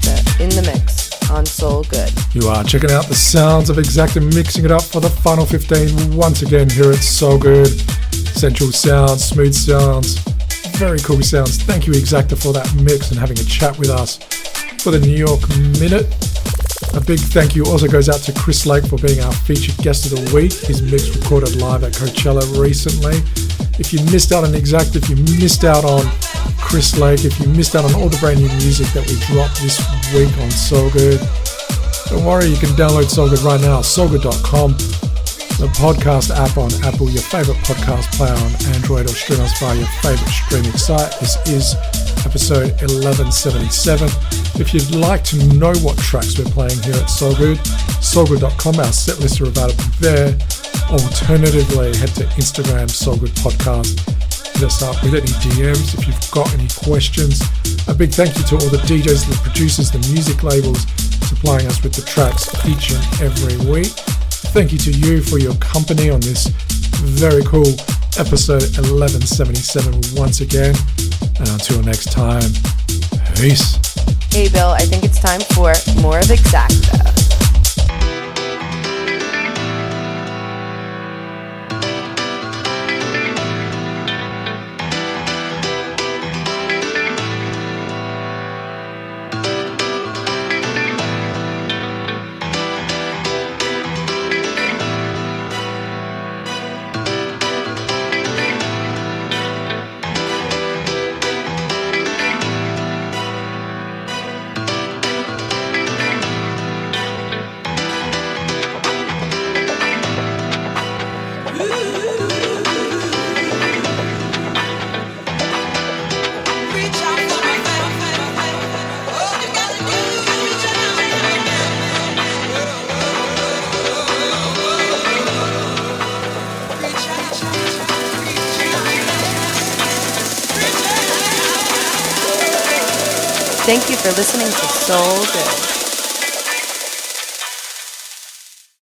Exacta in the mix on SoulGood. You are checking out the sounds of Exacta mixing it up for the final 15 once again here at SoulGood. Sensual sounds, smooth sounds, very cool sounds. Thank you Exacta for that mix and having a chat with us for the New York Minute. A big thank you also goes out to Chris Lake for being our featured guest of the week. His mix recorded live at Coachella recently. If you missed out on Exacta, if you missed out on Chris Lake, if you missed out on all the brand new music that we dropped this week on SoulGood, don't worry, you can download SoulGood right now, soulgood.com, the podcast app on Apple, your favorite podcast player on Android, or stream us via your favorite streaming site. This is episode 1177. If you'd like to know what tracks we're playing here at SoulGood, soulgood.com, our set lists are available there. Alternatively, head to Instagram, SoulGood Podcast. Hit us up with any DMs if you've got any questions. A big thank you to all the DJs, the producers, the music labels supplying us with the tracks each and every week. Thank you to you for your company on this very cool episode 1177 once again. And until next time, peace. Hey Bill, I think it's time for more of Exacta. Thank you for listening to SoulGood.